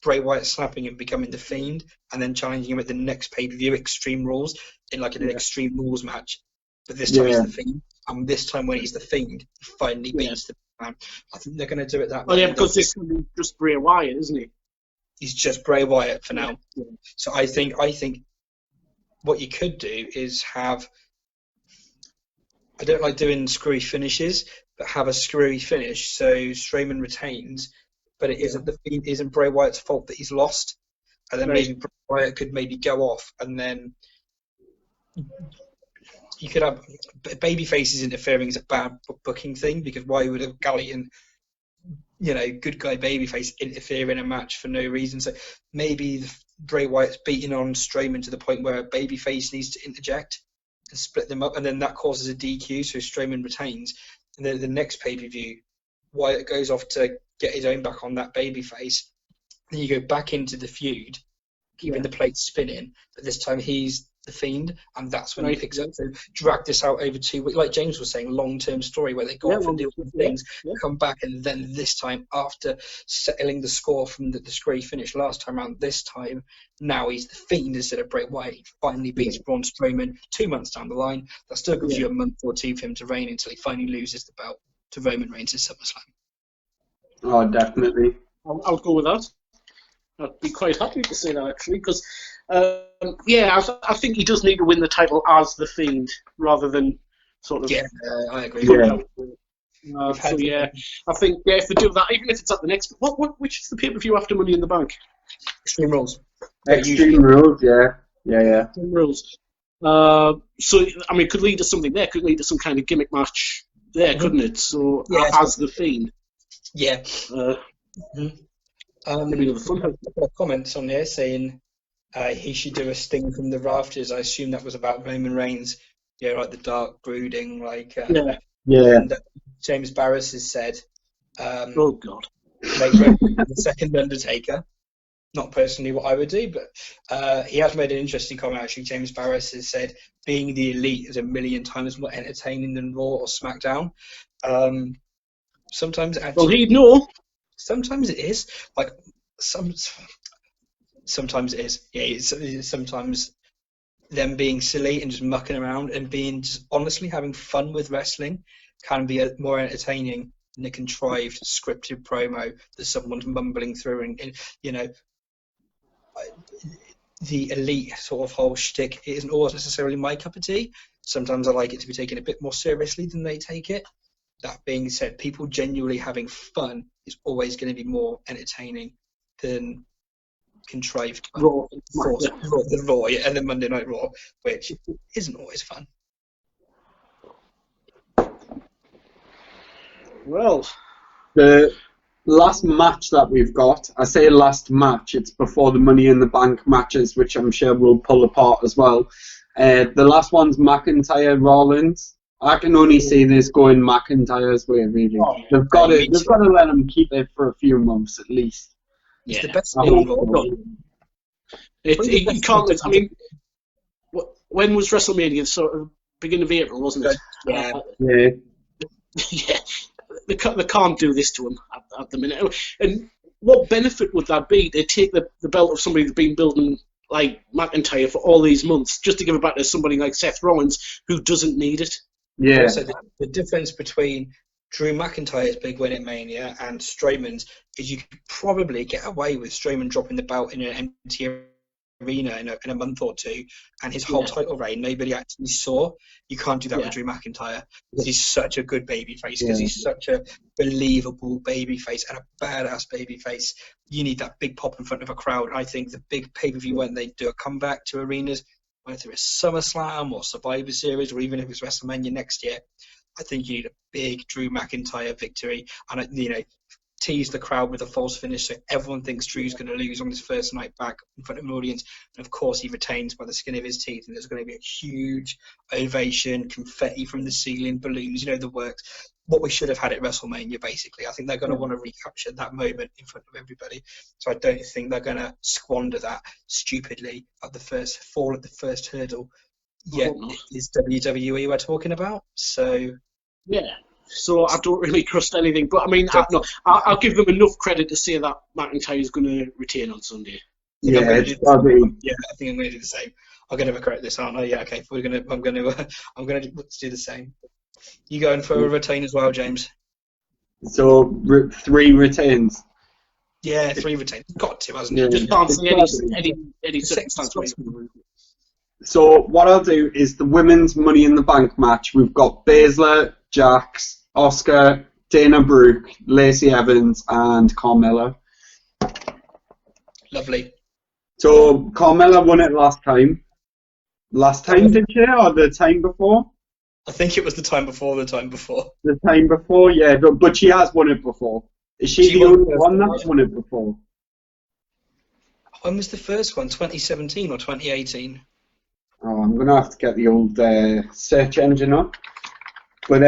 Bray Wyatt snapping and becoming the Fiend, and then challenging him at the next pay-per-view, Extreme Rules, in an Extreme Rules match. But this time he's the Fiend. And this time when he's the Fiend, he finally beats the man. I think they're going to do it that way. Oh yeah, because this is just Bray Wyatt, isn't he? He's just Bray Wyatt for now. Yeah. So I think what you could do is have. I don't like doing screwy finishes, but have a screwy finish so Strowman retains, but it isn't Bray Wyatt's fault that he's lost, and then maybe Bray Wyatt could go off, and then. You could have babyfaces interfering is a bad booking thing, because why would a Gallian, good guy babyface interfere in a match for no reason? So maybe Bray Wyatt's beating on Strowman to the point where a babyface needs to interject and split them up, and then that causes a DQ, so Strowman retains. And then the next pay-per-view, Wyatt goes off to get his own back on that babyface. Then you go back into the feud, keeping the plate spinning, but this time he's the Fiend, and that's when he picks up. So drag this out over 2 weeks, like James was saying, long-term story where they go off and do things, come back, and then this time, after settling the score from the screwy finish last time around, this time now he's the Fiend instead of Bray Wyatt. He finally beats Braun Strowman 2 months down the line. That still gives you a month or two for him to reign until he finally loses the belt to Roman Reigns at SummerSlam. Oh, definitely. I'll go with that. I'd be quite happy to say that, actually, because I think he does need to win the title as the Fiend rather than sort of. Yeah, I agree. I think if they do that, even if it's at the next, which is the pay-per-view after Money in the Bank? Extreme Rules. Extreme Rules, yeah. Extreme Rules. So I mean, it could lead to something there. Could lead to some kind of gimmick match there, couldn't it? So as the Fiend. Yeah. Maybe another fun. Comments on there saying he should do a Sting from the rafters. I assume that was about Roman Reigns. Yeah, like the dark brooding, And, James Barris has said, "Oh God, make Roman the second Undertaker." Not personally what I would do, but he has made an interesting comment. Actually, James Barris has said, "Being the Elite is a million times more entertaining than Raw or SmackDown." Sometimes actually, well, he'd know. Sometimes it is Sometimes it is. Yeah, it's sometimes them being silly and just mucking around and being just honestly having fun with wrestling can be more entertaining than a contrived scripted promo that someone's mumbling through. And you know, the elite sort of whole shtick isn't always necessarily my cup of tea. Sometimes I like it to be taken a bit more seriously than they take it. That being said, people genuinely having fun is always going to be more entertaining than contrived Raw, the Raw, yeah, and then Monday Night Raw, which isn't always fun. Well, The last match that we've got, I say last match, it's before the Money in the Bank matches, which I'm sure we'll pull apart as well. The last one's McIntyre-Rollins. I can only see this going McIntyre's way, really. Oh, yeah. They've got to let him keep it for a few months at least. It's the best I thing. hope you can't. I mean, when was WrestleMania? Sort of beginning of April, wasn't it? Yeah. Yeah. Yeah. They can't do this to him at the minute. And what benefit would that be? They take the belt of somebody who's been building like McIntyre for all these months just to give it back to somebody like Seth Rollins who doesn't need it. Yeah. Also, the difference between Drew McIntyre's big win at Mania and Strowman's is you could probably get away with Strowman dropping the belt in an empty arena in a month or two, and his whole title reign nobody actually saw. You can't do that with Drew McIntyre because he's such a good babyface, because he's such a believable babyface and a badass babyface. You need that big pop in front of a crowd. I think the big pay-per-view when they do a comeback to arenas, whether it's SummerSlam or Survivor Series or even if it's WrestleMania next year, I think you need a big Drew McIntyre victory and tease the crowd with a false finish so everyone thinks Drew's going to lose on his first night back in front of an audience, and of course he retains by the skin of his teeth, and there's going to be a huge ovation, confetti from the ceiling, balloons, the works. What we should have had at WrestleMania, basically. I think they're going to want to recapture that moment in front of everybody, so I don't think they're going to squander that stupidly at the first hurdle. Yet it's WWE we're talking about, so yeah. So I don't really trust anything, but I mean, I'll give them enough credit to say that McIntyre is going to retain on Sunday. Yeah, I think I'm going to do the same. I'm going to correct this, aren't I? Yeah, okay. I'm going to do the same. You going for a retain as well, James? So 3 retains. Yeah, 3 retains. Got to, hasn't it? Just can't see any circumstance. So what I'll do is the women's Money in the Bank match. We've got Baszler, Jax, Oscar, Dana Brooke, Lacey Evans, and Carmella. Lovely. So Carmella won it last time. Last time, did she, or the time before? I think it was the time before. The time before, yeah, but she has won it before. Is she the only one that's won it before? When was the first one? 2017 or 2018? Oh, I'm going to have to get the old search engine up. But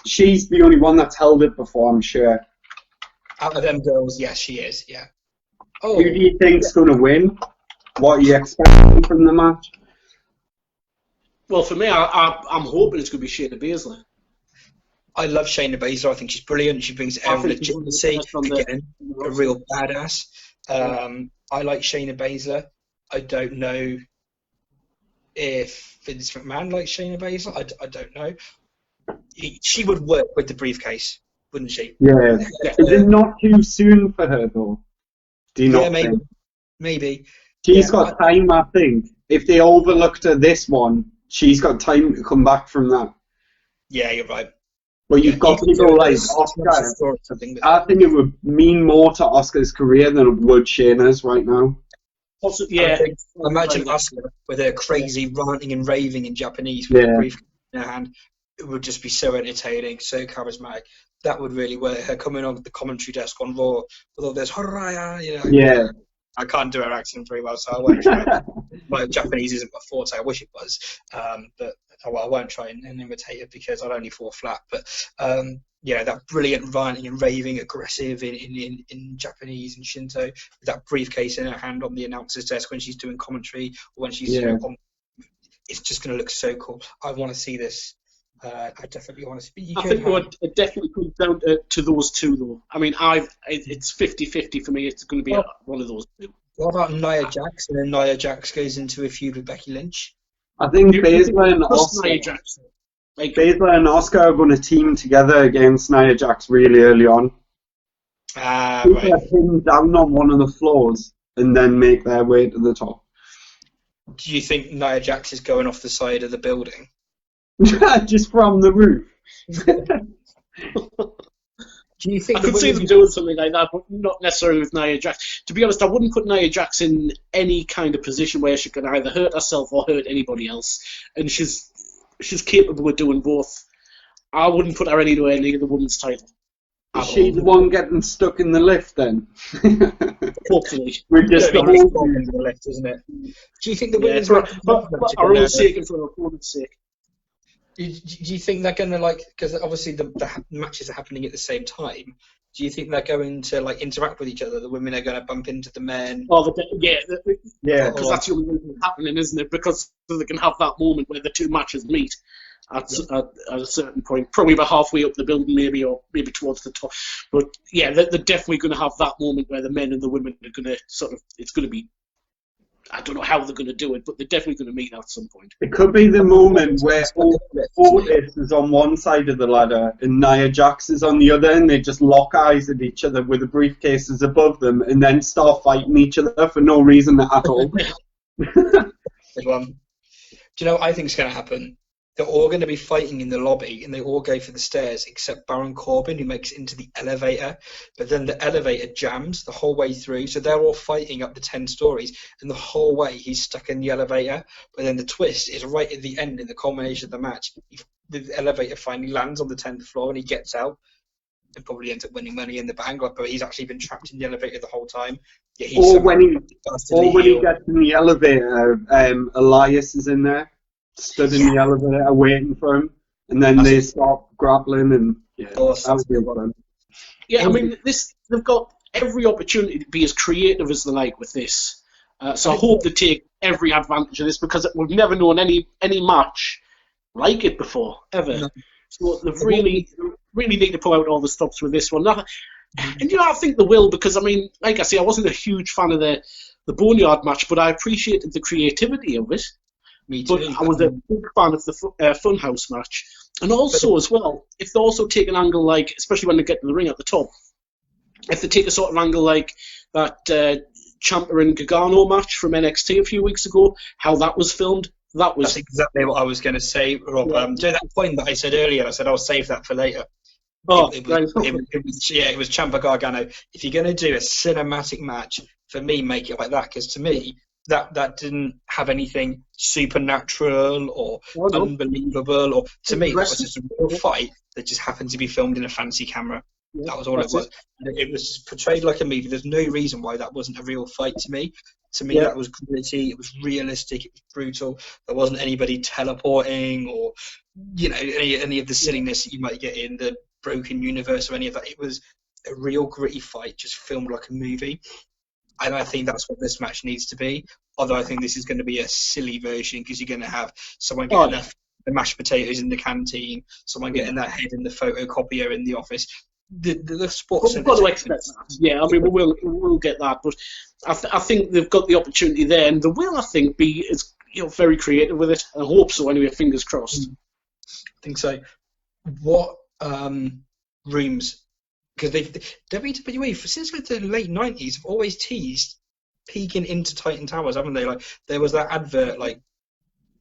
she's the only one that's held it before, I'm sure. Out of them girls, yes, she is, yeah. Oh, who do you think's going to win? What are you expecting from the match? Well, for me, I'm hoping it's going to be Shayna Baszler. I love Shayna Baszler. I think she's brilliant. She brings air of legitimacy. Again, a real badass. I like Shayna Baszler. I don't know if Vince McMahon likes Shayna Baszler. I don't know. She would work with the briefcase, wouldn't she? Yeah. Is it not too soon for her, though? Do you not think? Maybe. She's got time, I think. If they overlooked her this one, she's got time to come back from that. Yeah, you're right. But you've got people like Oscar. I think it would mean more to Oscar's career than it would Shayna's right now. Also, yeah. Imagine Oscar with her crazy ranting and raving in Japanese with a briefcase in her hand. It would just be so entertaining, so charismatic. That would really work. Her coming on the commentary desk on Raw with all this "Horaya," Yeah. I can't do her accent very well, so I won't try. My Japanese isn't my forte. I wish it was, but I won't try and imitate it because I'd only fall flat. But that brilliant ranting and raving, aggressive in Japanese and Shinto, with that briefcase in her hand on the announcer's desk when she's doing commentary or when she's it's just going to look so cool. I want to see this. I definitely want to see. I think it definitely comes down to those two, though. I mean, it's 50-50 for me. It's going to be one of those two. What about Nia Jax? And then Nia Jax goes into a feud with Becky Lynch. I think You Baszler and trust Oscar, Nia Jax? Like, Baszler and Oscar are going to team together against Nia Jax really early on. Ah, right. People pin down on one of the floors and then make their way to the top. Do you think Nia Jax is going off the side of the building? Just from the roof. Do you think I could see them doing something like that, but not necessarily with Nia Jax. To be honest, I wouldn't put Nia Jax in any kind of position where she can either hurt herself or hurt anybody else, and she's capable of doing both. I wouldn't put her anywhere near the women's title. Is she the one getting stuck in the lift then? Hopefully. We're just the whole in the left, isn't it? Do you think the Yeah, women's for match our own sake and for our opponent's sake. do you think they're going to because obviously the matches are happening at the same time? Do you think they're going to interact with each other? The women are going to bump into the men. Oh, yeah, Yeah. because that's the only way it's happening, isn't it? Because they can have that moment where the two matches meet at a certain point, probably about halfway up the building, maybe towards the top. But yeah, they're definitely going to have that moment where the men and the women are going to it's going to be. I don't know how they're going to do it, but they're definitely going to meet at some point. It could be the moment where Otis is on one side of the ladder and Nia Jax is on the other, and they just lock eyes at each other with the briefcases above them, and then start fighting each other for no reason at all. Good one. Do you know what I think is going to happen? They're all going to be fighting in the lobby, and they all go for the stairs, except Baron Corbin, who makes it into the elevator. But then the elevator jams the whole way through, so they're all fighting up the 10 stories, and the whole way he's stuck in the elevator. But then the twist is right at the end, in the culmination of the match. The elevator finally lands on the 10th floor, and he gets out, and probably ends up winning Money in the Bank. But he's actually been trapped in the elevator the whole time. Or when he gets in the elevator, Elias is in there, stood in the elevator waiting for him, and then they start grappling, and that was the one. Yeah, I mean, they've got every opportunity to be as creative as they like with this. So I hope they take every advantage of this, because we've never known any match like it before, ever. No. So they've really need to pull out all the stops with this one. And I think they will, because I mean, like I say, I wasn't a huge fan of the Boneyard match, but I appreciated the creativity of it. Me too. But I was a big fan of the Funhouse match. And also, as well, if they also take an angle like, especially when they get to the ring at the top, if they take a sort of angle like that Ciampa and Gargano match from NXT a few weeks ago, how that was filmed, that's exactly what I was going to say, Rob. To that point that I said earlier, I said I'll save that for later. It was Ciampa Gargano. If you're going to do a cinematic match, for me, make it like that, because to me, that didn't have anything supernatural or unbelievable, or to me, that was just a real fight that just happened to be filmed in a fancy camera. That was all it was. It was portrayed like a movie. There's no reason why that wasn't a real fight to me. To me, that was gritty. It was realistic. It was brutal. There wasn't anybody teleporting or, any of the silliness that you might get in the Broken Universe or any of that. It was a real gritty fight, just filmed like a movie. And I think that's what this match needs to be. Although I think this is going to be a silly version, because you're going to have someone getting the mashed potatoes in the canteen, someone getting their head in the photocopier in the office. The sports. We've got to expect that. Yeah, I mean, we'll get that, but I think they've got the opportunity there, and they will, I think, be very creative with it. I hope so. Anyway, fingers crossed. I think so. What rooms? Because WWE since the late 90s have always teased peeking into Titan Towers, haven't they? Like there was that advert, like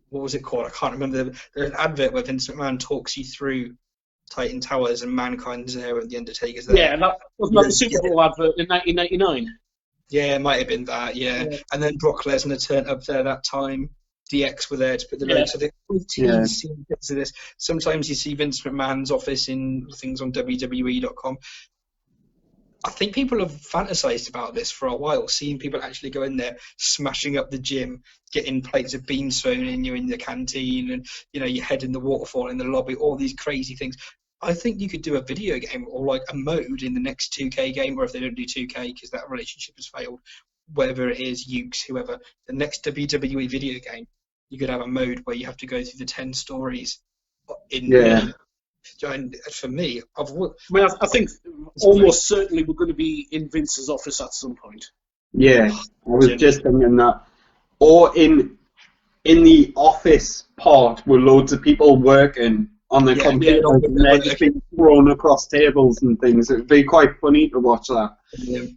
what was it called? I can't remember. There's an advert where Vince McMahon talks you through Titan Towers and Mankind's there and the Undertaker's there. Yeah, that was not the Super Bowl advert in 1999. Yeah, it might have been that. Yeah, and then Brock Lesnar turned up there that time. DX were there to put the logo. So they always see bits of this. Sometimes you see Vince McMahon's office in things on WWE.com. I think people have fantasized about this for a while, seeing people actually go in there, smashing up the gym, getting plates of beans thrown in you in the canteen, and your head in the waterfall in the lobby, all these crazy things. I think you could do a video game or like a mode in the next 2K game, or if they don't do 2K because that relationship has failed, whatever it is, Ukes, whoever, the next WWE video game, you could have a mode where you have to go through the 10 stories in And for me, I think almost certainly we're going to be in Vince's office at some point. Yeah, I was just thinking that. Or in the office part where loads of people working on their computers and they're just being thrown across tables and things. It would be quite funny to watch that. Yeah. Do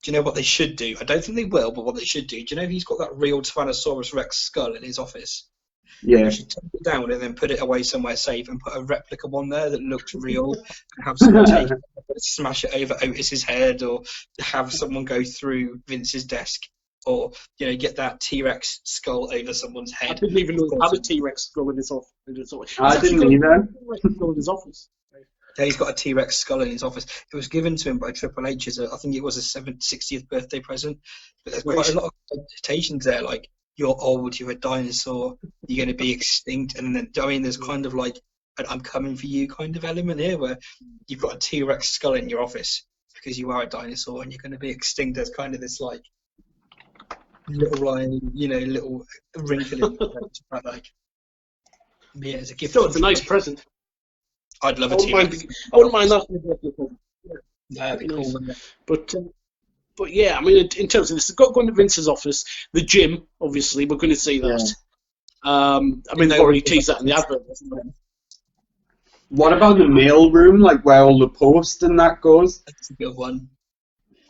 you know what they should do? I don't think they will, but what they should do, do you know he's got that real Tyrannosaurus Rex skull in his office? Yeah. They should take it down and then put it away somewhere safe and put a replica one there that looks real and have someone take it, smash it over Otis's head, or have someone go through Vince's desk, or get that T-Rex skull over someone's head. I didn't even know he had a T-Rex skull in his office. I didn't either. In his office. Yeah, he's got a T-Rex skull in his office. It was given to him by Triple H as I think it was a 60th birthday present. But there's quite a lot of connotations there, like you're old, you're a dinosaur, you're going to be extinct, and then there's kind of like an I'm coming for you kind of element here, where you've got a T-Rex skull in your office because you are a dinosaur and you're going to be extinct. There's kind of this like little line, little wrinkle in the like. Yeah, it's a gift. So it's a nice present. I'd love a T-Rex. I wouldn't mind that. That'd be cool, wouldn't it? But yeah, I mean, in terms of this, it's got going to Vince's office, the gym. Obviously, we're going to see that. Yeah. I mean, they've already teased that in the advert. What about the mail room, like where all the post and that goes? That's a good one.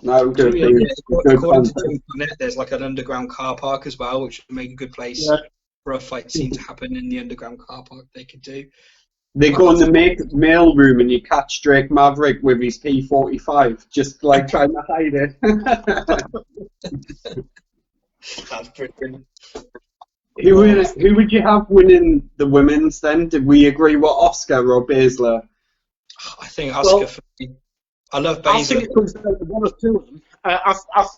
That would be according to Net, there's like an underground car park as well, which would make a good place for a fight scene to happen in the underground car park. They could do. They go in the mail room and you catch Drake Maverick with his P45, just like trying to hide it. That's brilliant. Who would you have winning the women's then? Did we agree what, Oscar or Baszler? I think Oscar for me. I love Baszler. I think it comes down to one or two of them. I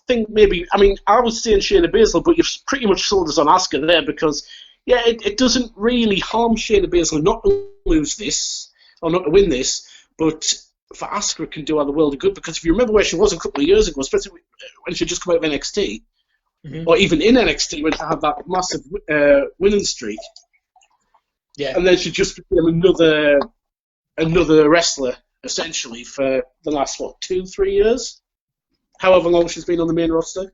think maybe, I mean, I was saying Shayna Baszler, but you've pretty much sold us on Asuka there because, yeah, it doesn't really harm Shayna Baszler not to lose this, or not to win this, but for Asuka it can do her the world of good, because if you remember where she was a couple of years ago, especially when she just come out of NXT, or even in NXT when she had that massive winning streak, and then she just became another wrestler, essentially, for the last, 2-3 years? However long she's been on the main roster.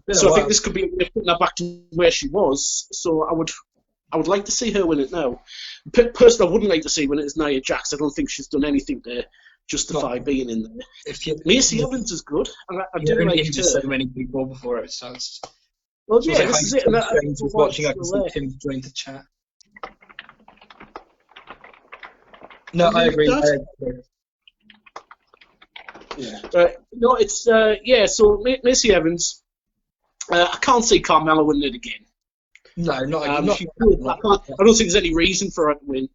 So I think this could be a way of putting her back to where she was. So I would like to see her win it now. Personally, I wouldn't like to see win it as Nia Jax. I don't think she's done anything to justify being in there. Lacey Evans is good. I do like her. So many people before it starts. Well, yeah, this is it. And James was watching. I can see him join the chat. No, I agree. Yeah. No, it's So Lacey Evans. I can't see Carmella winning it again. No, not again. I don't think there's any reason for her to win.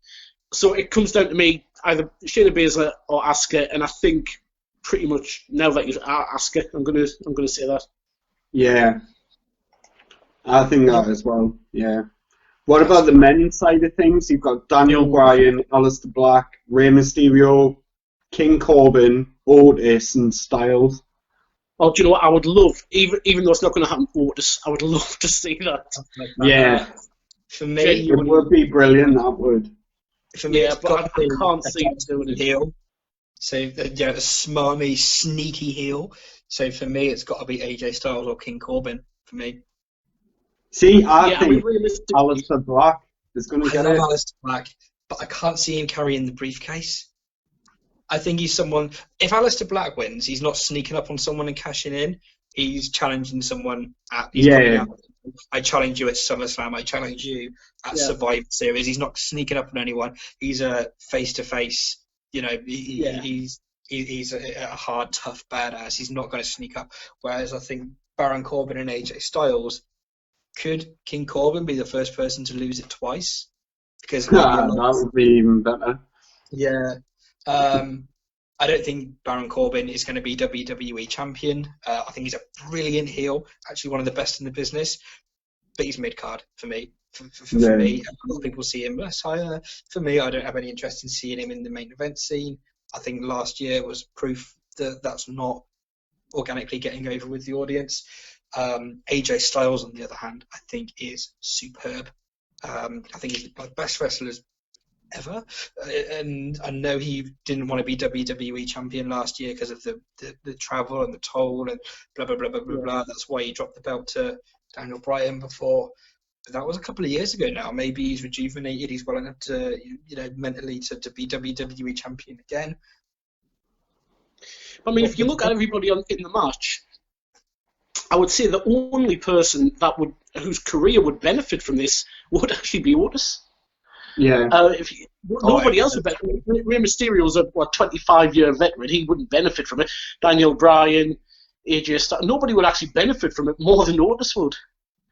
So it comes down to me, either Shayna Baszler or Asuka, and I think pretty much now that you're Asuka, I'm gonna say that. Yeah, I think that as well. Yeah. What about the men's side of things? You've got Daniel Bryan, Aleister Black, Rey Mysterio, King Corbin, Otis, and Styles. Oh, do you know what? I would love, even though it's not going to happen for Otis, I would love to see that. Yeah. For me, it would be brilliant, that would. For me, yeah, but I can't see it doing it. Heel. So, a smarmy, sneaky heel. So, for me, it's got to be AJ Styles or King Corbin, for me. See, I think Aleister Black is going to get it. I love Aleister Black, but I can't see him carrying the briefcase. I think he's someone. If Aleister Black wins, he's not sneaking up on someone and cashing in. He's challenging someone at. I challenge you at SummerSlam. I challenge you at Survivor Series. He's not sneaking up on anyone. He's a face-to-face. He's a hard, tough badass. He's not going to sneak up. Whereas I think Baron Corbin and AJ Styles, could King Corbin be the first person to lose it twice? Because that would be even better. Yeah. I don't think Baron Corbin is going to be WWE champion. I think he's a brilliant heel, actually one of the best in the business, but he's mid-card for me. For me, a lot of people see him less higher. For me, I don't have any interest in seeing him in the main event scene. I think last year was proof that that's not organically getting over with the audience. AJ Styles, on the other hand, I think is superb. I think he's one of the best wrestlers ever. And I know he didn't want to be WWE champion last year because of the travel and the toll and blah blah blah blah blah blah. That's why he dropped the belt to Daniel Bryan before. But that was a couple of years ago now. Maybe he's rejuvenated. He's well enough to, mentally to be WWE champion again. I mean, if you look at everybody in the match, I would say the only person whose career would benefit from this would actually be Otis. Yeah. Nobody else would benefit. Rey Mysterio's a 25-year veteran. He wouldn't benefit from it. Daniel Bryan, AJ Styles, nobody would actually benefit from it more than Otis would.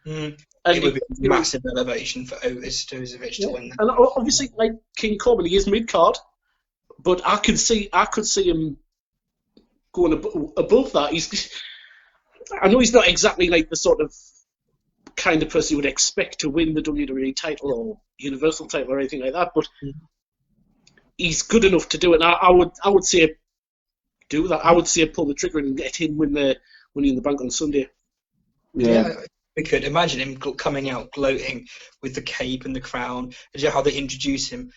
And it would be a massive elevation for Otis to win that. And obviously, like King Corbin, he is mid-card, but I could see him going above that. I know he's not exactly like the sort of kind of person you would expect to win the WWE title or Universal title or anything like that, but he's good enough to do it. And I would say do that. I would say pull the trigger and get him win the Money in the Bank on Sunday. Yeah. We could imagine him coming out gloating with the cape and the crown. And how they introduce him: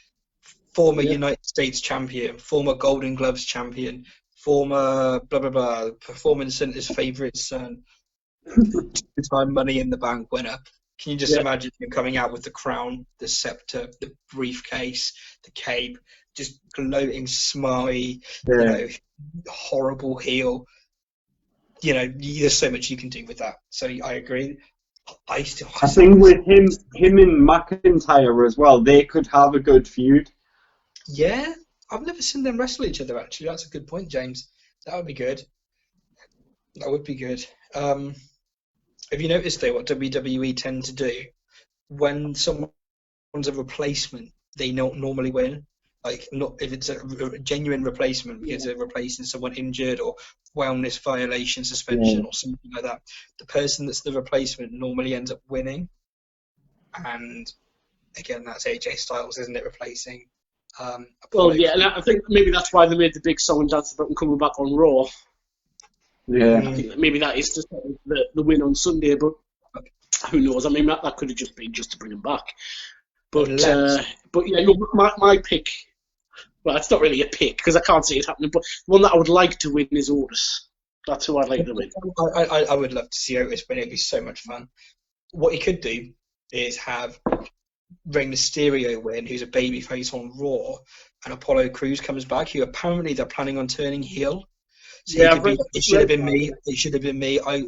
former United States champion, former Golden Gloves champion, former blah blah blah, Performance Center's favorite son, two-time Money in the Bank winner. Can you just imagine him coming out with the crown, the scepter, the briefcase, the cape, just gloating, smiley, horrible heel. There's so much you can do with that. So I agree. I think with him and McIntyre as well, they could have a good feud. Yeah, I've never seen them wrestle each other. Actually, that's a good point, James. That would be good. Have you noticed though what WWE tend to do when someone's a replacement? They don't normally win. Like, not if it's a genuine replacement because they're replacing someone injured or wellness violation, suspension or something like that. The person that's the replacement normally ends up winning. And again, that's AJ Styles, isn't it? Replacing. And I think maybe that's why they made the big song and dance about him coming back on Raw. Yeah. I think that maybe that is just the win on Sunday, but who knows? I mean, that could have just been just to bring him back. But my pick. Well, it's not really a pick because I can't see it happening. But the one that I would like to win is Otis. That's who I'd like to win. I would love to see Otis win. It'd be so much fun. What he could do is have Rey Mysterio win, who's a babyface on Raw, and Apollo Crews comes back, who apparently they're planning on turning heel. So it should have been me. It should have been me. I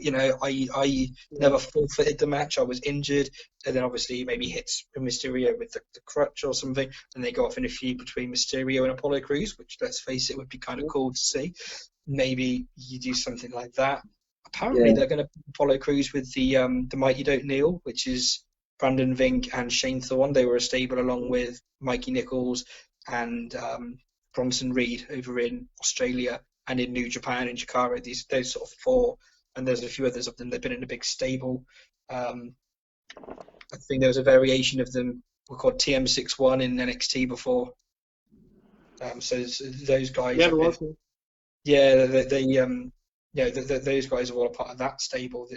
never forfeited the match. I was injured, and then obviously maybe hits Mysterio with the crutch or something, and they go off in a feud between Mysterio and Apollo Crews, which, let's face it, would be kind of cool to see. Maybe you do something like that. Apparently, they're going to Apollo Crews with the Mighty Don't Kneel, which is Brandon Vink and Shane Thorne. They were a stable along with Mikey Nichols and Bronson Reed over in Australia. And in New Japan, in Chikara, those sort of four, and there's a few others of them. They've been in a big stable. I think there was a variation of them were called TM61 in NXT before. So those guys. Those guys are all a part of that stable.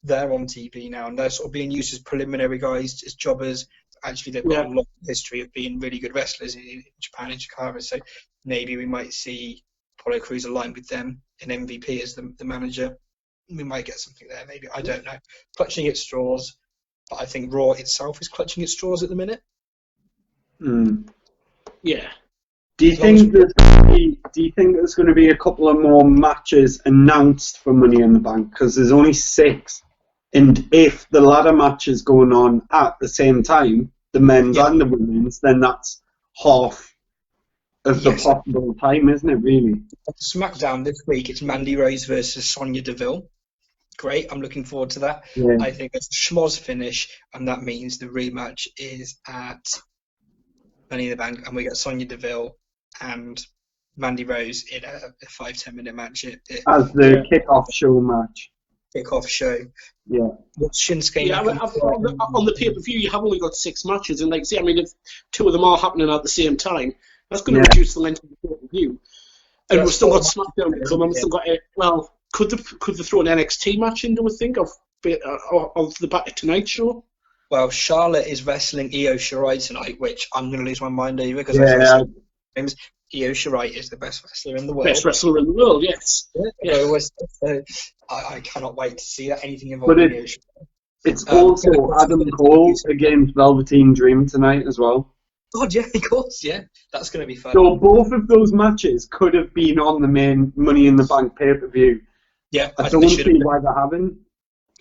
They're on TV now, and they're sort of being used as preliminary guys, as jobbers. Actually, they've got a lot of history of being really good wrestlers in Japan and Chikara. So maybe we might see Apollo Crews aligned with them and MVP as the manager. We might get something there, maybe. I don't know. Clutching at straws, but I think Raw itself is clutching at straws at the minute. Yeah. Do you think there's going to be a couple of more matches announced for Money in the Bank? Because there's only 6, and if the ladder match is going on at the same time, the men's and the women's, then that's half of the possible time, isn't it, really? SmackDown this week, it's Mandy Rose versus Sonya Deville. Great, I'm looking forward to that. Yeah. I think it's a schmoz finish, and that means the rematch is at Money in the Bank, and we get Sonya Deville and Mandy Rose in a 5-10 minute match. As the kick-off show match. Kick-off show. Yeah. What's Shinsuke? On the pay-per-view, you have only got 6 matches, and if 2 of them are happening at the same time, that's going to reduce the length of the pay-per-view. And we've still got SmackDown to come, and we've still got could they throw an NXT match in, do we think, of the back of tonight's show? Well, Charlotte is wrestling Io Shirai tonight, which I'm going to lose my mind over because Yeah. Io Shirai is the best wrestler in the world. Best wrestler in the world, yes. I cannot wait to see that. Anything But involving Io Shirai. it's also Adam Cole against Velveteen Dream tonight as well. God, yeah, of course, yeah. That's going to be fun. So both of those matches could have been on the main Money in the Bank pay-per-view. Yeah, I don't see why they haven't.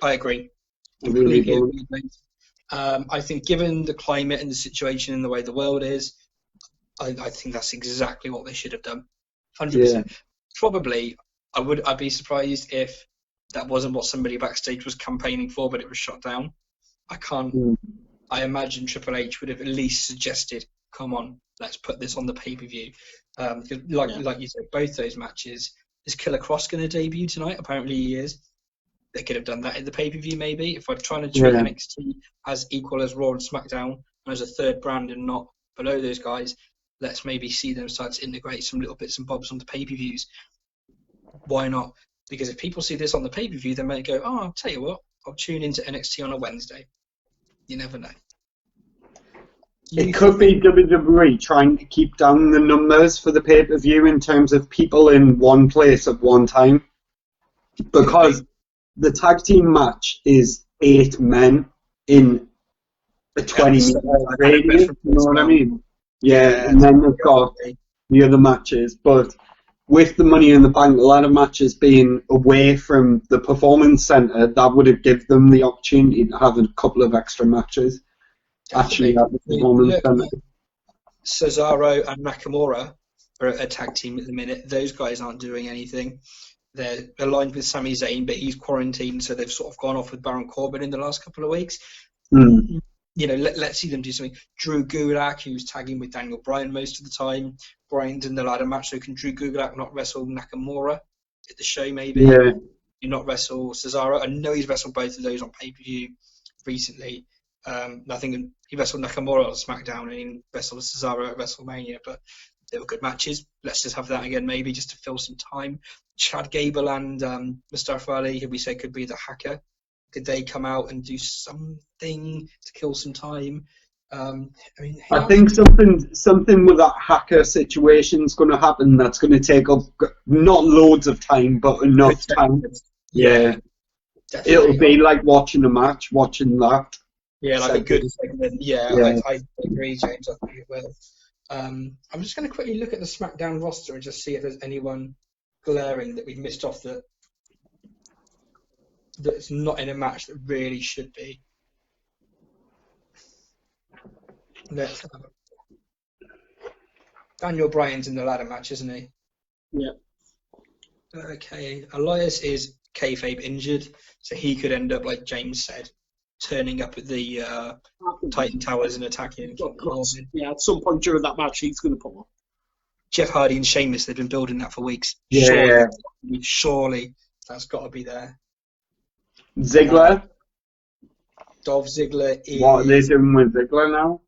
I agree. Really Completely agree. I think given the climate and the situation and the way the world is, I think that's exactly what they should have done. 100%. Yeah. Probably, I'd be surprised if that wasn't what somebody backstage was campaigning for, but it was shot down. I imagine Triple H would have at least suggested, come on, let's put this on the pay-per-view. Like you said, both those matches. Is Killer Cross going to debut tonight? Apparently he is. They could have done that in the pay-per-view maybe. If I'm trying to treat NXT as equal as Raw and SmackDown and as a third brand and not below those guys, let's maybe see them start to integrate some little bits and bobs on the pay-per-views. Why not? Because if people see this on the pay-per-view, they may go, oh, I'll tell you what, I'll tune into NXT on a Wednesday. You never know. It could be WWE trying to keep down the numbers for the pay-per-view in terms of people in one place at one time. Because the tag team match is 8 men in a 20-meter radius, you know what I mean? Yeah, and then they've got the other matches. But with the Money in the Bank ladder matches being away from the Performance Centre, that would have given them the opportunity to have a couple of extra matches. Actually, at the Performance Centre. Cesaro and Nakamura are a tag team at the minute. Those guys aren't doing anything. They're aligned with Sami Zayn, but he's quarantined, so they've sort of gone off with Baron Corbin in the last couple of weeks. Let's see them do something. Drew Gulak, who's tagging with Daniel Bryan most of the time. Bryan's in the ladder match, so can Drew Gulak not wrestle Nakamura at the show maybe? Yeah. You not wrestle Cesaro? I know he's wrestled both of those on pay-per-view recently. I think he wrestled Nakamura on SmackDown and he wrestled Cesaro at WrestleMania, but they were good matches. Let's just have that again maybe just to fill some time. Chad Gable and Mustafa Ali, who we say could be the hacker, could they come out and do something to kill some time? I think something with that hacker situation is going to happen that's going to take up not loads of time, but enough time. Yeah. Definitely. It'll be like watching a match, watching that. Yeah, like a good segment. Yeah. I agree, James. I think it will. I'm just going to quickly look at the SmackDown roster and just see if there's anyone glaring that we've missed off that's not in a match that really should be. Let's have it. Daniel Bryan's in the ladder match, isn't he? Yeah. Okay. Elias is kayfabe injured, so he could end up, like James said, turning up at the Titan Towers and attacking. Yeah, at some point during that match, he's going to pull up. Jeff Hardy and Sheamus, they've been building that for weeks. Yeah. Surely that's got to be there. Ziggler? Dolph Ziggler is... What are they doing with Ziggler now?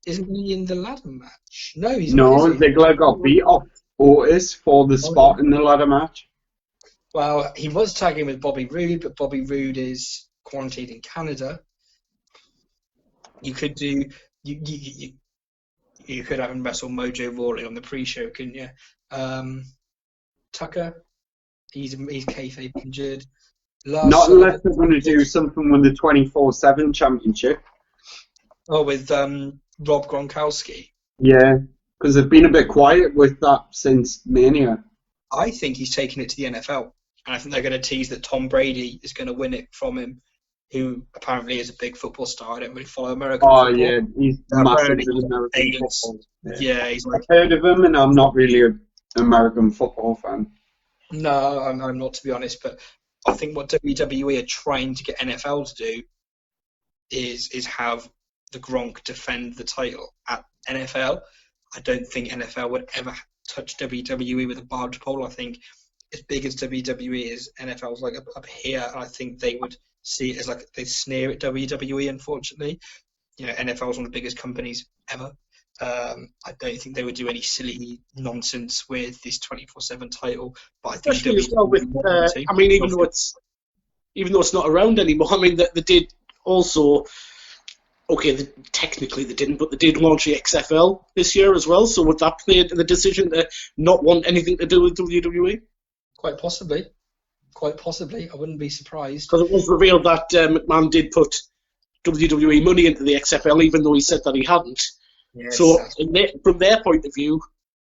Isn't he in the ladder match? No, he's not. No, Ziggler got beat off Otis for the spot in the ladder match. Well, he was tagging with Bobby Roode, but Bobby Roode is quarantined in Canada. You could do... You could have him wrestle Mojo Rawley on the pre-show, couldn't you? Tucker, he's kayfabe injured. Not unless they're going to do something with the 24/7 championship. Oh, with Rob Gronkowski. Yeah, because they've been a bit quiet with that since Mania. I think he's taking it to the NFL, and I think they're going to tease that Tom Brady is going to win it from him, who apparently is a big football star. I don't really follow American football. Oh, yeah, he's massive in American football. Yeah, he's like... I've heard of him, and I'm not really an American football fan. No, I'm not, to be honest, but I think what WWE are trying to get NFL to do is have the Gronk defend the title at NFL. I don't think NFL would ever touch WWE with a barge pole. I think as big as WWE is, NFL's like up here, and I think they would see it as like they sneer at WWE, unfortunately. You know, NFL's one of the biggest companies ever. I don't think they would do any silly nonsense with this 24/7 title. But I think especially as well with, I mean, even though it's not around anymore. I mean, they did also okay, technically they didn't, but they did launch the XFL this year as well. So would that play into the decision to not want anything to do with WWE? Quite possibly. Quite possibly. I wouldn't be surprised. Because it was revealed that McMahon did put WWE money into the XFL, even though he said that he hadn't. Yes, So from their point of view,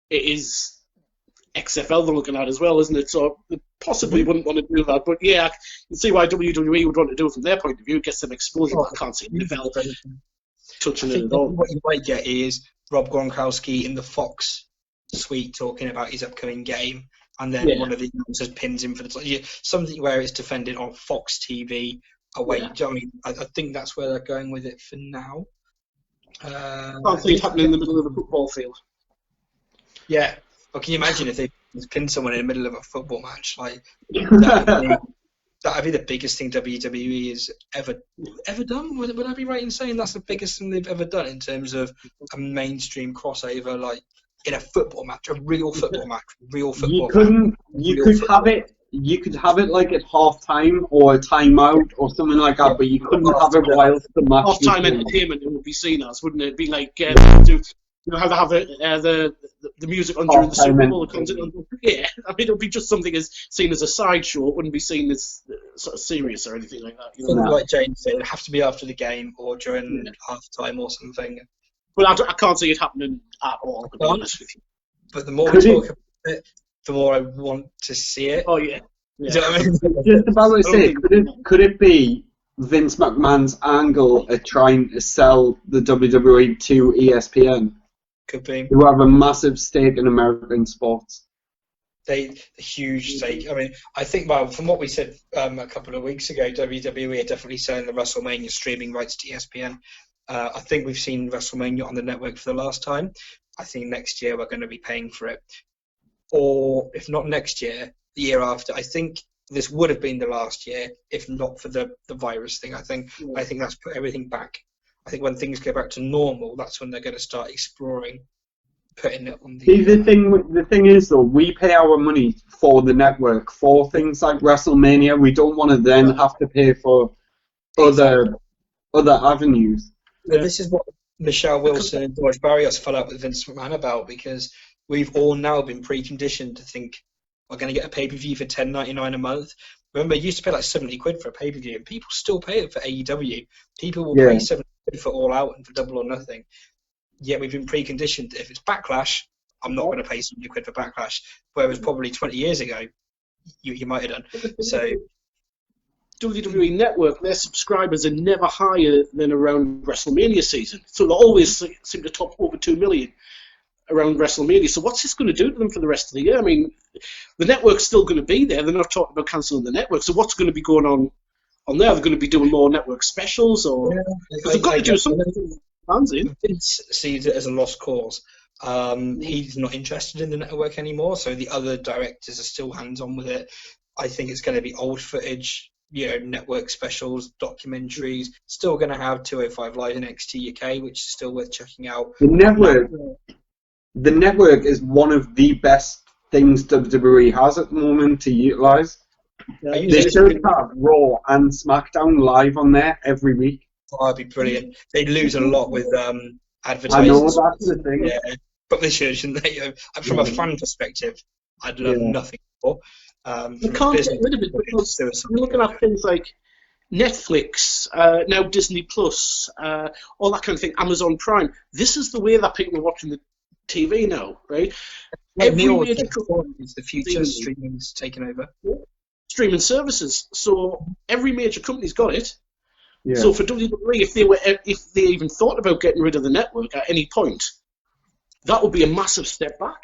it is XFL they're looking at as well, isn't it? So they possibly wouldn't want to do that. But yeah, I can see why WWE would want to do it from their point of view. It gets them exposure. I can't see NFL touching it at all. What you might get is Rob Gronkowski in the Fox suite talking about his upcoming game, and then one of the announcers pins him for something where it's defended on Fox TV away. Do you know what I mean? I think that's where they're going with it for now. Can't see it happening in the middle of the football field. Yeah. Well, can you imagine if they pinned someone in the middle of a football match? Like that'd be the biggest thing WWE has ever done. Would I be right in saying that's the biggest thing they've ever done in terms of a mainstream crossover, like in a football match, a real football match, real football? You could have it like at half time or a timeout or something like that, but you couldn't have it whilst the match. Half time entertainment, it would be seen as, wouldn't it? It'd be like how they have the music on during the Super Bowl. Yeah, I mean, it would be just something as seen as a sideshow. It wouldn't be seen as sort of serious or anything like that. You know? Like Jane said, it'd have to be after the game or during half time or something. But I can't see it happening at all, to be honest with you. But the more we talk about it, the more I want to see it. Oh, yeah. You know what I mean? Just about to say, could it be Vince McMahon's angle at trying to sell the WWE to ESPN? Could be. Who have a massive stake in American sports. A huge stake. I mean, I think, well, from what we said a couple of weeks ago, WWE are definitely selling the WrestleMania streaming rights to ESPN. I think we've seen WrestleMania on the network for the last time. I think next year we're going to be paying for it. Or if not next year, the year after. I think this would have been the last year if not for the virus thing. I think that's put everything back. I think when things go back to normal, that's when they're going to start exploring putting it on the... See, the thing is, though, we pay our money for the network, for things like WrestleMania. We don't want to then have to pay for other avenues. Well, this is what Michelle Wilson and George Barrios fell out with Vince McMahon about, because we've all now been preconditioned to think we're going to get a pay-per-view for $10.99 a month. Remember, you used to pay like 70 quid for a pay-per-view, and people still pay it for AEW. People will pay 70 quid for All Out and for Double or Nothing. Yet we've been preconditioned that if it's Backlash, I'm not going to pay 70 quid for Backlash. Whereas probably 20 years ago, you might have done. So WWE Network, their subscribers are never higher than around WrestleMania season. So they always seem to top over 2 million around WrestleMania. So what's this going to do to them for the rest of the year? I mean, the network's still going to be there. They're not talking about cancelling the network. So what's going to be going on there? They're going to be doing more network specials, or they've got to do something. Vince sees it as a lost cause. He's not interested in the network anymore, so the other directors are still hands-on with it. I think it's going to be old footage, network specials, documentaries. Still going to have 205 Live in NXT UK, which is still worth checking out. The network is one of the best things WWE has at the moment to utilise. They should have Raw and SmackDown live on there every week. Oh, that'd be brilliant. They'd lose a lot with advertising. I know, that's the thing. Yeah, but they should, shouldn't they? From a fan perspective, I'd love nothing more. You can't get rid of it because you're looking at things like Netflix, now Disney Plus, all that kind of thing, Amazon Prime. This is the way that people are watching the TV now, right? Every major is the future streaming's taken over. Streaming services. So every major company's got it. Yeah. So for WWE, if they even thought about getting rid of the network at any point, that would be a massive step back.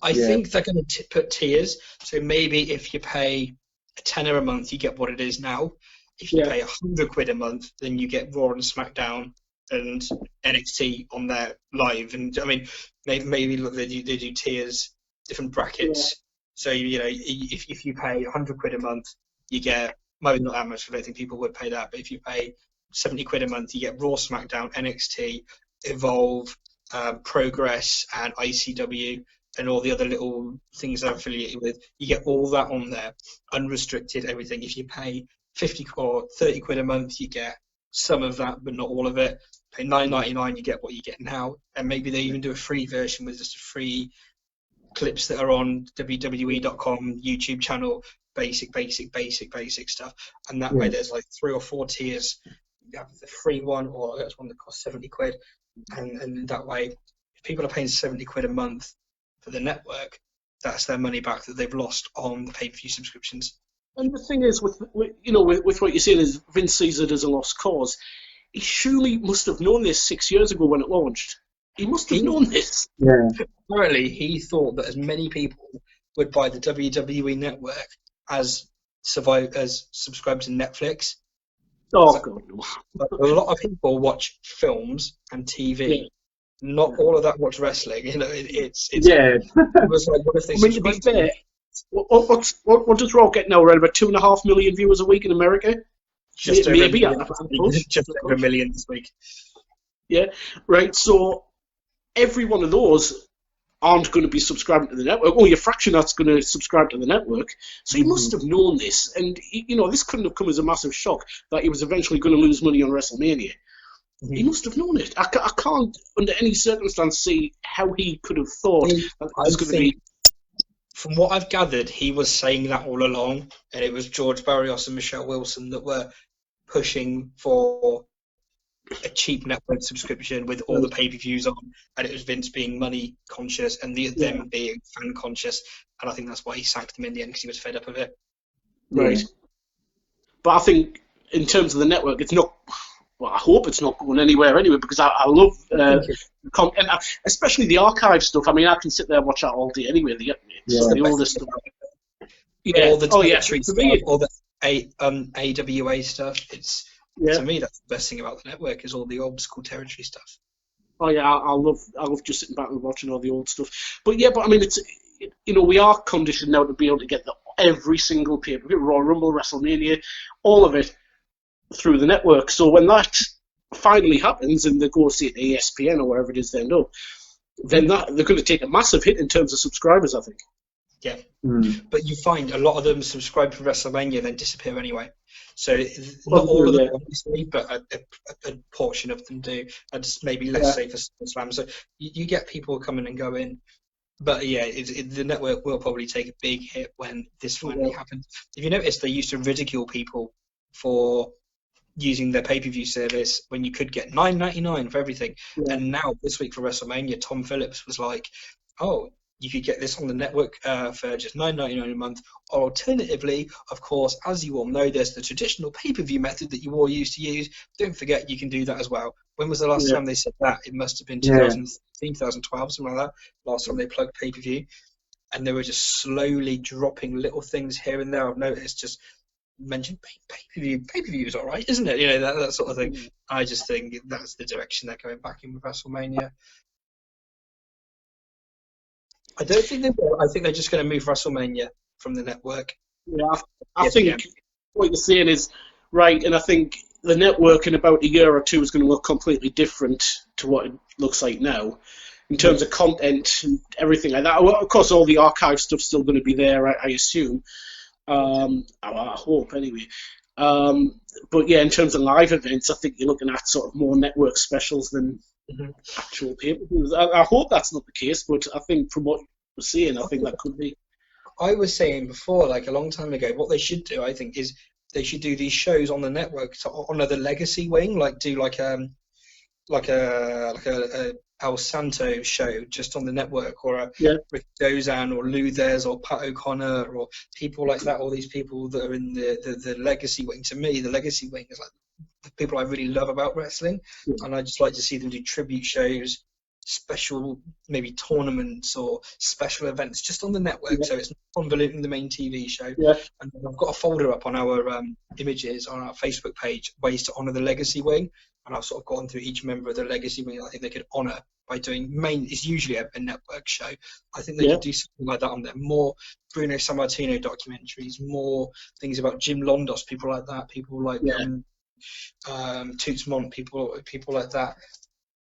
I think they're going to put tiers. So maybe if you pay a tenner a month, you get what it is now. If you pay 100 quid a month, then you get Raw and SmackDown and NXT on there live. And I mean, maybe look, they do tiers, different brackets. So if you pay 100 quid a month, you get, maybe not that much. I don't think people would pay that. But if you pay 70 quid a month, you get Raw, SmackDown, NXT, Evolve, Progress, and ICW, and all the other little things they're affiliated with. You get all that on there, unrestricted, everything. If you pay 50 or 30 quid a month, you get some of that, but not all of it. Pay $9.99, you get what you get now, and maybe they even do a free version with just free clips that are on WWE.com YouTube channel, basic stuff. And that way, there's like 3 or 4 tiers. You have the free one, or there's one that costs £70, and that way, if people are paying £70 a month for the network, that's their money back that they've lost on the pay-per-view subscriptions. And the thing is, with what you're saying is Vince sees it as a lost cause. He surely must have known this 6 years ago when it launched. He must have known this. Yeah. Apparently, he thought that as many people would buy the WWE network as subscribe to Netflix. Oh, God. But a lot of people watch films and TV. Yeah. Not all of that watch wrestling. You know, it's yeah. It was like, what if they to be fair, what does Raw get now? Around about 2.5 million viewers a week in America? Just maybe over a million this week. Yeah, right. So every one of those aren't going to be subscribing to the network. Only a fraction that's going to subscribe to the network. So he must have known this, and this couldn't have come as a massive shock that he was eventually going to lose money on WrestleMania. Mm-hmm. He must have known it. I can't, under any circumstance, see how he could have thought that it was going to be. From what I've gathered, he was saying that all along, and it was George Barrios and Michelle Wilson that were pushing for a cheap network subscription with all the pay-per-views on, and it was Vince being money conscious and them being fan conscious, and I think that's why he sacked them in the end, because he was fed up of it. Right. Yeah. But I think in terms of the network, it's not. Well, I hope it's not going anywhere anyway, because I love content, especially the archive stuff. I mean, I can sit there and watch that all day anyway. The older stuff. Yeah. All the territory stuff, all the AWA stuff. To me, that's the best thing about the network, is all the old school territory stuff. Oh yeah, I love just sitting back and watching all the old stuff. But I mean, it's we are conditioned now to be able to get every single pay-per-view, Royal Rumble, WrestleMania, all of it through the network. So when that finally happens and they go see it ESPN or wherever it is they end up, then they're going to take a massive hit in terms of subscribers, I think. Yeah. But you find a lot of them subscribe for WrestleMania and then disappear anyway. So not all of them, obviously, but a portion of them do. And maybe less say for SummerSlam. So you get people coming and going. But yeah, the network will probably take a big hit when this finally happens. If you notice, they used to ridicule people for using their pay-per-view service when you could get $9.99 for everything. And now this week for WrestleMania, Tom Phillips was like, oh, you could get this on the network for just $9.99 a month. Or alternatively, of course, as you all know, there's the traditional pay-per-view method that you all used to use. Don't forget, you can do that as well. When was the last time they said that? It must have been 2013, 2012, something like that. Last time they plugged pay-per-view. And they were just slowly dropping little things here and there. I've noticed just mentioned pay-per-view is all right, isn't it? That sort of thing. I just think that's the direction they're going back in with WrestleMania. I don't think they will. I think they're just going to move WrestleMania from the network. Yeah, I think what you're saying is right, and I think the network in about a year or two is going to look completely different to what it looks like now, in terms of content and everything like that. Well, of course, all the archive stuff's still going to be there, I assume. I hope, anyway. But yeah, in terms of live events, I think you're looking at sort of more network specials than actual pay-per-views. I hope that's not the case, but I think from what we're seeing, I think that could be. I was saying before, like a long time ago, what they should do, I think, is they should do these shows on the network to honor the legacy wing, like do like a El Santo show just on the network, or a Rick Dozan or Luthez or Pat O'Connor or people like that, all these people that are in the legacy wing. To me, the legacy wing is like the people I really love about wrestling, and I just like to see them do tribute shows, special maybe tournaments or special events just on the network, so it's not convoluting the main TV show. And I've got a folder up on our images on our Facebook page, ways to honour the legacy wing, and I've sort of gone through each member of the legacy wing I think they could honour by doing it's usually a network show. I think they could do something like that on there. More Bruno Sammartino documentaries, more things about Jim Londos, people like that, people like Toots Monk, people like that.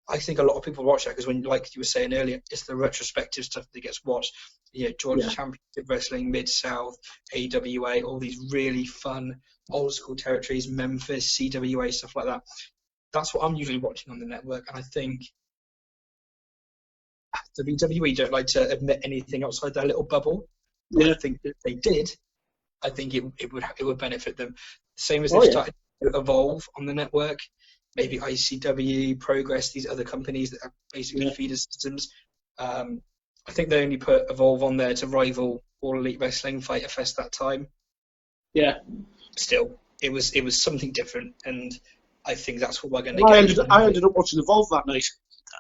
I think a lot of people watch that because when, like you were saying earlier, it's the retrospective stuff that gets watched. You know, Georgia Championship Wrestling, Mid-South, AWA, all these really fun old school territories, Memphis, CWA, stuff like that. That's what I'm usually watching on the network, and I think WWE don't like to admit anything outside their little bubble. Yeah. I think if they did, I think it would benefit them. Same as they've started to evolve on the network. Maybe ICW, Progress, these other companies that are basically feeder systems. I think they only put Evolve on there to rival All Elite Wrestling, Fyter Fest that time. Yeah. Still, it was something different, and I think that's what we're going to get. I ended up watching Evolve that night.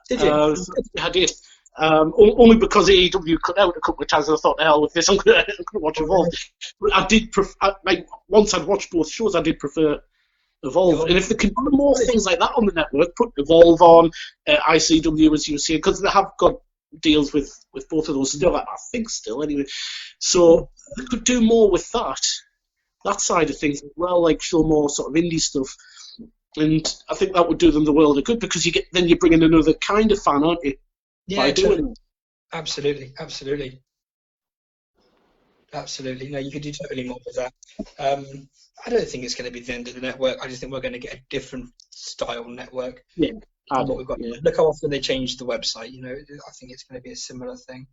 Did you? I did. Only because AEW cut out a couple of times, and I thought, the hell with this, I'm going to watch Evolve. But I did once I'd watched both shows, I did prefer Evolve. And if they can do more things like that on the network, put Evolve on, ICW, as you see, because they have got deals with both of those still, I think still, anyway. So they could do more with that side of things as well, like show more sort of indie stuff. And I think that would do them the world of good, because you bring in another kind of fan, aren't you? Yeah, totally. Absolutely. No, you could do totally more with that. I don't think it's going to be the end of the network. I just think we're going to get a different style network. Yeah. What we've got. Look how often they changed the website. You know, I think it's going to be a similar thing.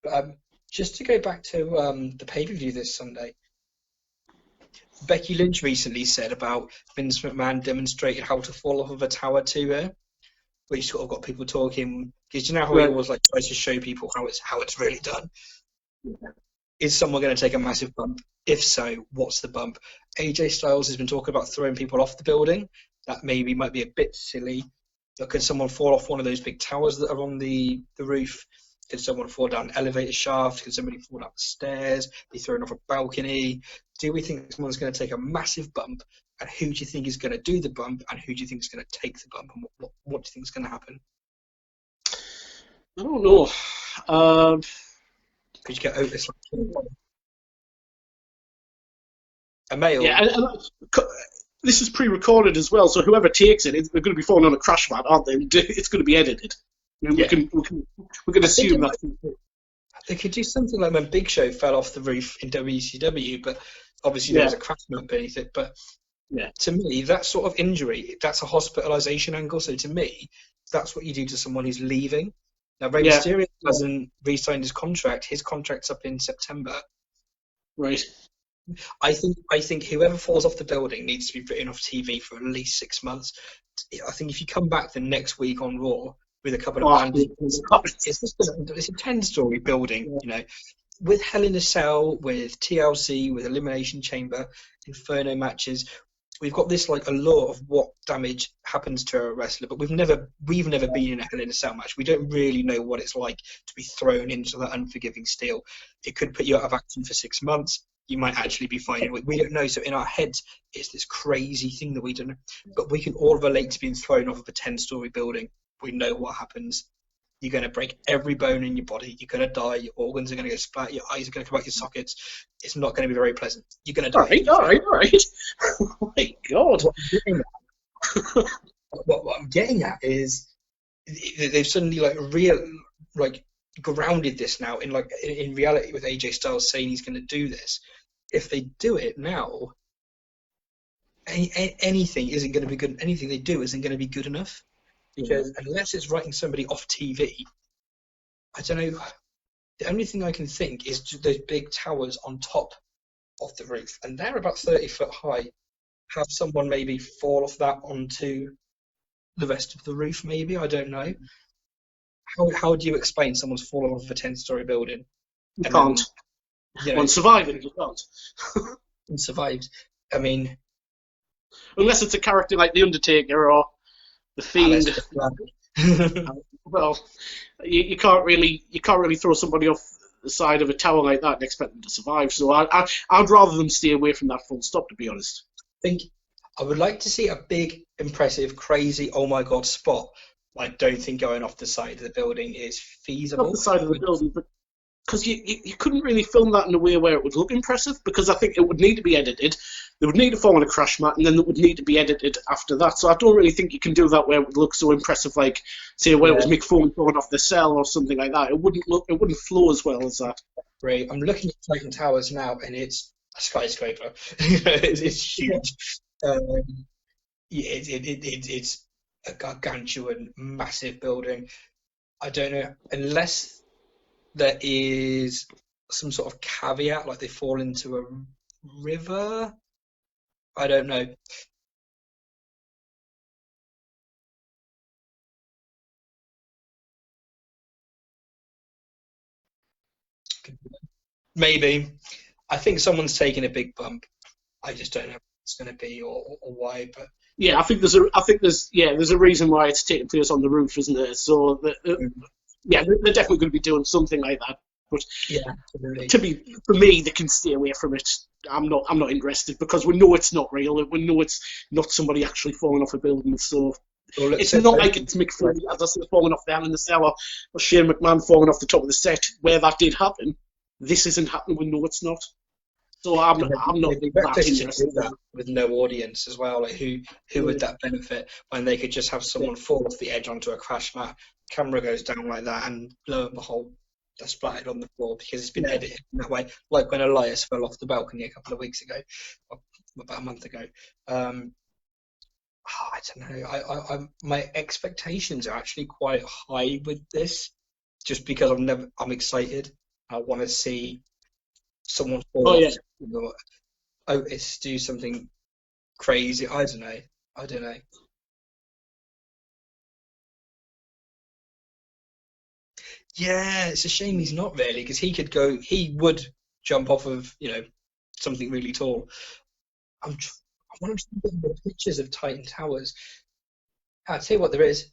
But just to go back to the pay-per-view this Sunday, Becky Lynch recently said about Vince McMahon demonstrated how to fall off of a tower to her, which sort of got people talking. Because you know how he always tries to show people how it's really done. Yeah. Is someone going to take a massive bump? If so, what's the bump? AJ Styles has been talking about throwing people off the building. That maybe might be a bit silly. But can someone fall off one of those big towers that are on the roof? Can someone fall down an elevator shaft? Can somebody fall down the stairs? Be thrown off a balcony? Do we think someone's going to take a massive bump? And who do you think is going to do the bump? And who do you think is going to take the bump? And what do you think is going to happen? I don't know. Could you get Otis a male? Yeah, and this is pre-recorded as well, so whoever takes it, they're going to be falling on a crash mat, aren't they? It's going to be edited. I mean, we can assume that. They could do something like when Big Show fell off the roof in WCW, but obviously there was a crash mat beneath it. But to me, that sort of injury, that's a hospitalization angle. So to me, that's what you do to someone who's leaving. Now, Rey Mysterio hasn't re-signed his contract. His contract's up in September. Right. I think whoever falls off the building needs to be written off TV for at least 6 months. I think if you come back the next week on Raw with a couple of bandages, it's a 10-story building, you know, with Hell in a Cell, with TLC, with Elimination Chamber, Inferno matches. We've got this like allure of what damage happens to a wrestler, but we've never been in a Hell in a Cell match. We don't really know what it's like to be thrown into that unforgiving steel. It could put you out of action for 6 months. You might actually be fine. We don't know. So in our heads, it's this crazy thing that we don't know. But we can all relate to being thrown off of a 10-story building. We know what happens. You're going to break every bone in your body. You're going to die. Your organs are going to go splat. Your eyes are going to come out your sockets. It's not going to be very pleasant. You're going to die. All right. Oh my God. What I'm getting at is they've suddenly grounded this now in reality with AJ Styles saying he's going to do this. If they do it now, anything isn't going to be good. Anything they do isn't going to be good enough. Because unless it's writing somebody off TV, I don't know. The only thing I can think is those big towers on top of the roof, and they're about 30 foot high. Have someone maybe fall off that onto the rest of the roof, maybe? I don't know. How do you explain someone's fallen off a 10-story building? You can't. One surviving, you can't. And survived. I mean, unless it's a character like The Undertaker or The Fiend. Well, you can't really throw somebody off the side of a tower like that and expect them to survive. So I'd rather them stay away from that full stop, to be honest. I would like to see a big, impressive, crazy, oh my God spot. I don't think going off the side of the building is feasible. Not the side of the building, but because you couldn't really film that in a way where it would look impressive, because I think it would need to be edited. They would need to fall on a crash mat, and then they would need to be edited after that. So I don't really think you can do that where it would look so impressive, like say where it was Mick Foley falling off the cell or something like that. It wouldn't flow as well as that. Great. I'm looking at Titan Towers now, and it's a skyscraper. It's huge. It's a gargantuan, massive building. I don't know, unless there is some sort of caveat, like they fall into a river. I don't know. Maybe. I think someone's taking a big bump. I just don't know what it's going to be or why. But yeah, I think there's a reason why it's taking place on the roof, isn't there? So yeah, they're definitely going to be doing something like that. But yeah, absolutely. For me, they can stay away from it. I'm not interested because we know it's not real. We know it's not somebody actually falling off a building. So it's not like it's Mick Foley, as I said, falling off down in the cellar, or Shane McMahon falling off the top of the set, where that did happen. This isn't happening. We know it's not. So I'm not that interested. With no audience as well. Like who would that benefit when they could just have someone fall off the edge onto a crash mat, camera goes down like that, and lo and behold, they're splattered on the floor because it's been edited in that way. Like when Elias fell off the balcony a couple of weeks ago, or about a month ago. I don't know. My expectations are actually quite high with this, just because I'm excited. I want to see someone fall off. Otis do something crazy. I don't know. Yeah, it's a shame he's not really, because he would jump off of something really tall. I want to see the pictures of Titan Towers. I'll tell you what there is.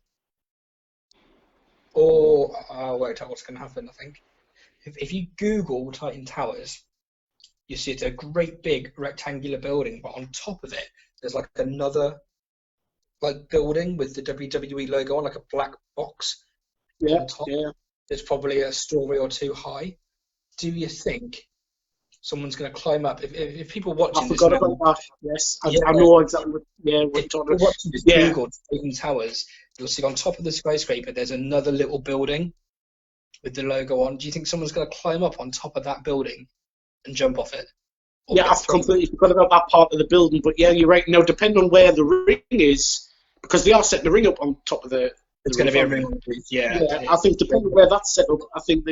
Or I'll work out what's going to happen. I think if you Google Titan Towers, you see it's a great big rectangular building, but on top of it, there's like another building with the WWE logo on, like a black box. Yeah, on top. yeah. It's probably a story or two high. Do you think someone's going to climb up? If people watching I forgot about that. Yes, I know exactly. We're talking about. Google Titan Towers, you'll see on top of the skyscraper there's another little building with the logo on. Do you think someone's going to climb up on top of that building and jump off it? Yeah, I've completely forgot about that part of the building. But yeah, you're right. Now, depending on where the ring is, because they are setting the ring up on top of the. It's going to be a ring. Yeah. I think depending on where that's set up, I think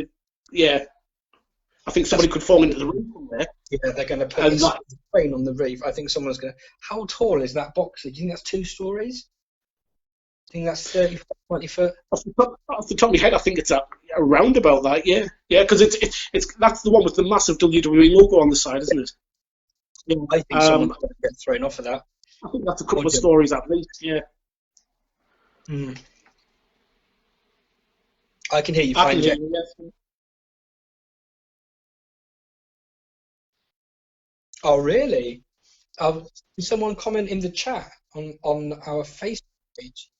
somebody could fall into the roof from there. Yeah, they're going to put a crane on the roof. I think someone's going to. How tall is that box? Do you think that's 2 stories? Do you think that's 30, 20 foot? Off the top of my head, I think it's around about that. Yeah, because it's that's the one with the massive WWE logo on the side, isn't it? Yeah, I think someone's going to get thrown off of that. I think that's a couple of stories at least. Yeah. Mm. I can hear you fine, Jack. Yes. Oh, really? Did someone comment in the chat on our Facebook page?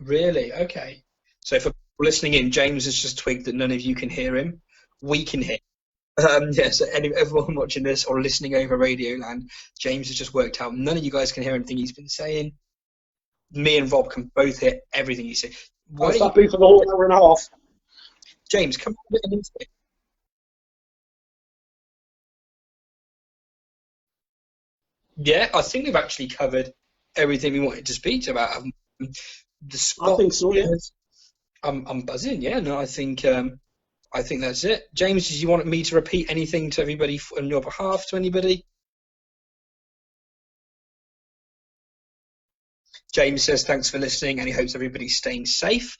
Really? Okay. So for people listening in, James has just twigged that none of you can hear him. We can hear. So everyone watching this or listening over Radio Land, James has just worked out none of you guys can hear anything he's been saying. Me and Rob can both hear everything you say. What's that been for the whole hour and a half? James, come on into it. Yeah, I think we've actually covered everything we wanted to speak about. I think so, yeah. I'm buzzing, yeah. No, I think that's it. James, did you want me to repeat anything to everybody on your behalf, to anybody? James says thanks for listening and he hopes everybody's staying safe.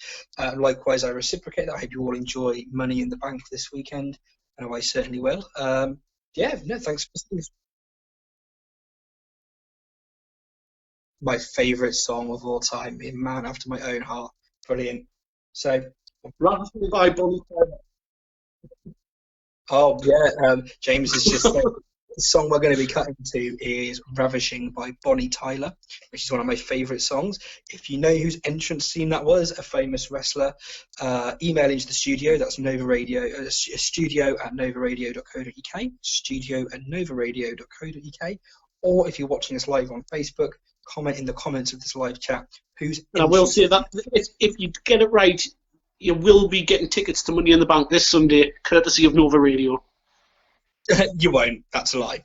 Likewise, I reciprocate that. I hope you all enjoy Money in the Bank this weekend. I know I certainly will. Thanks for listening. My favourite song of all time, a man after my own heart. Brilliant. So, Raspberry by Bonnie Tyler. Oh yeah, James is just The song we're going to be cutting to is Ravishing by Bonnie Tyler, which is one of my favourite songs. If you know whose entrance theme that was, a famous wrestler, email into the studio. That's Nova Radio, studio@novaradio.co.uk, studio@novaradio.co.uk. Or if you're watching us live on Facebook, comment in the comments of this live chat. And I will say that if you get it right, you will be getting tickets to Money in the Bank this Sunday, courtesy of Nova Radio. You won't. That's a lie.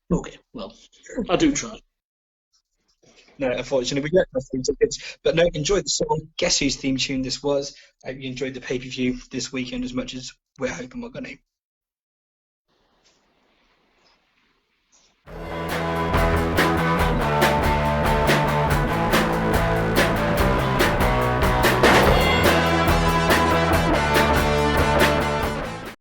Okay, well, I do try. No, unfortunately, we don't have free tickets. But no, enjoy the song. Guess whose theme tune this was? I hope you enjoyed the pay-per-view this weekend as much as we're hoping we're going to.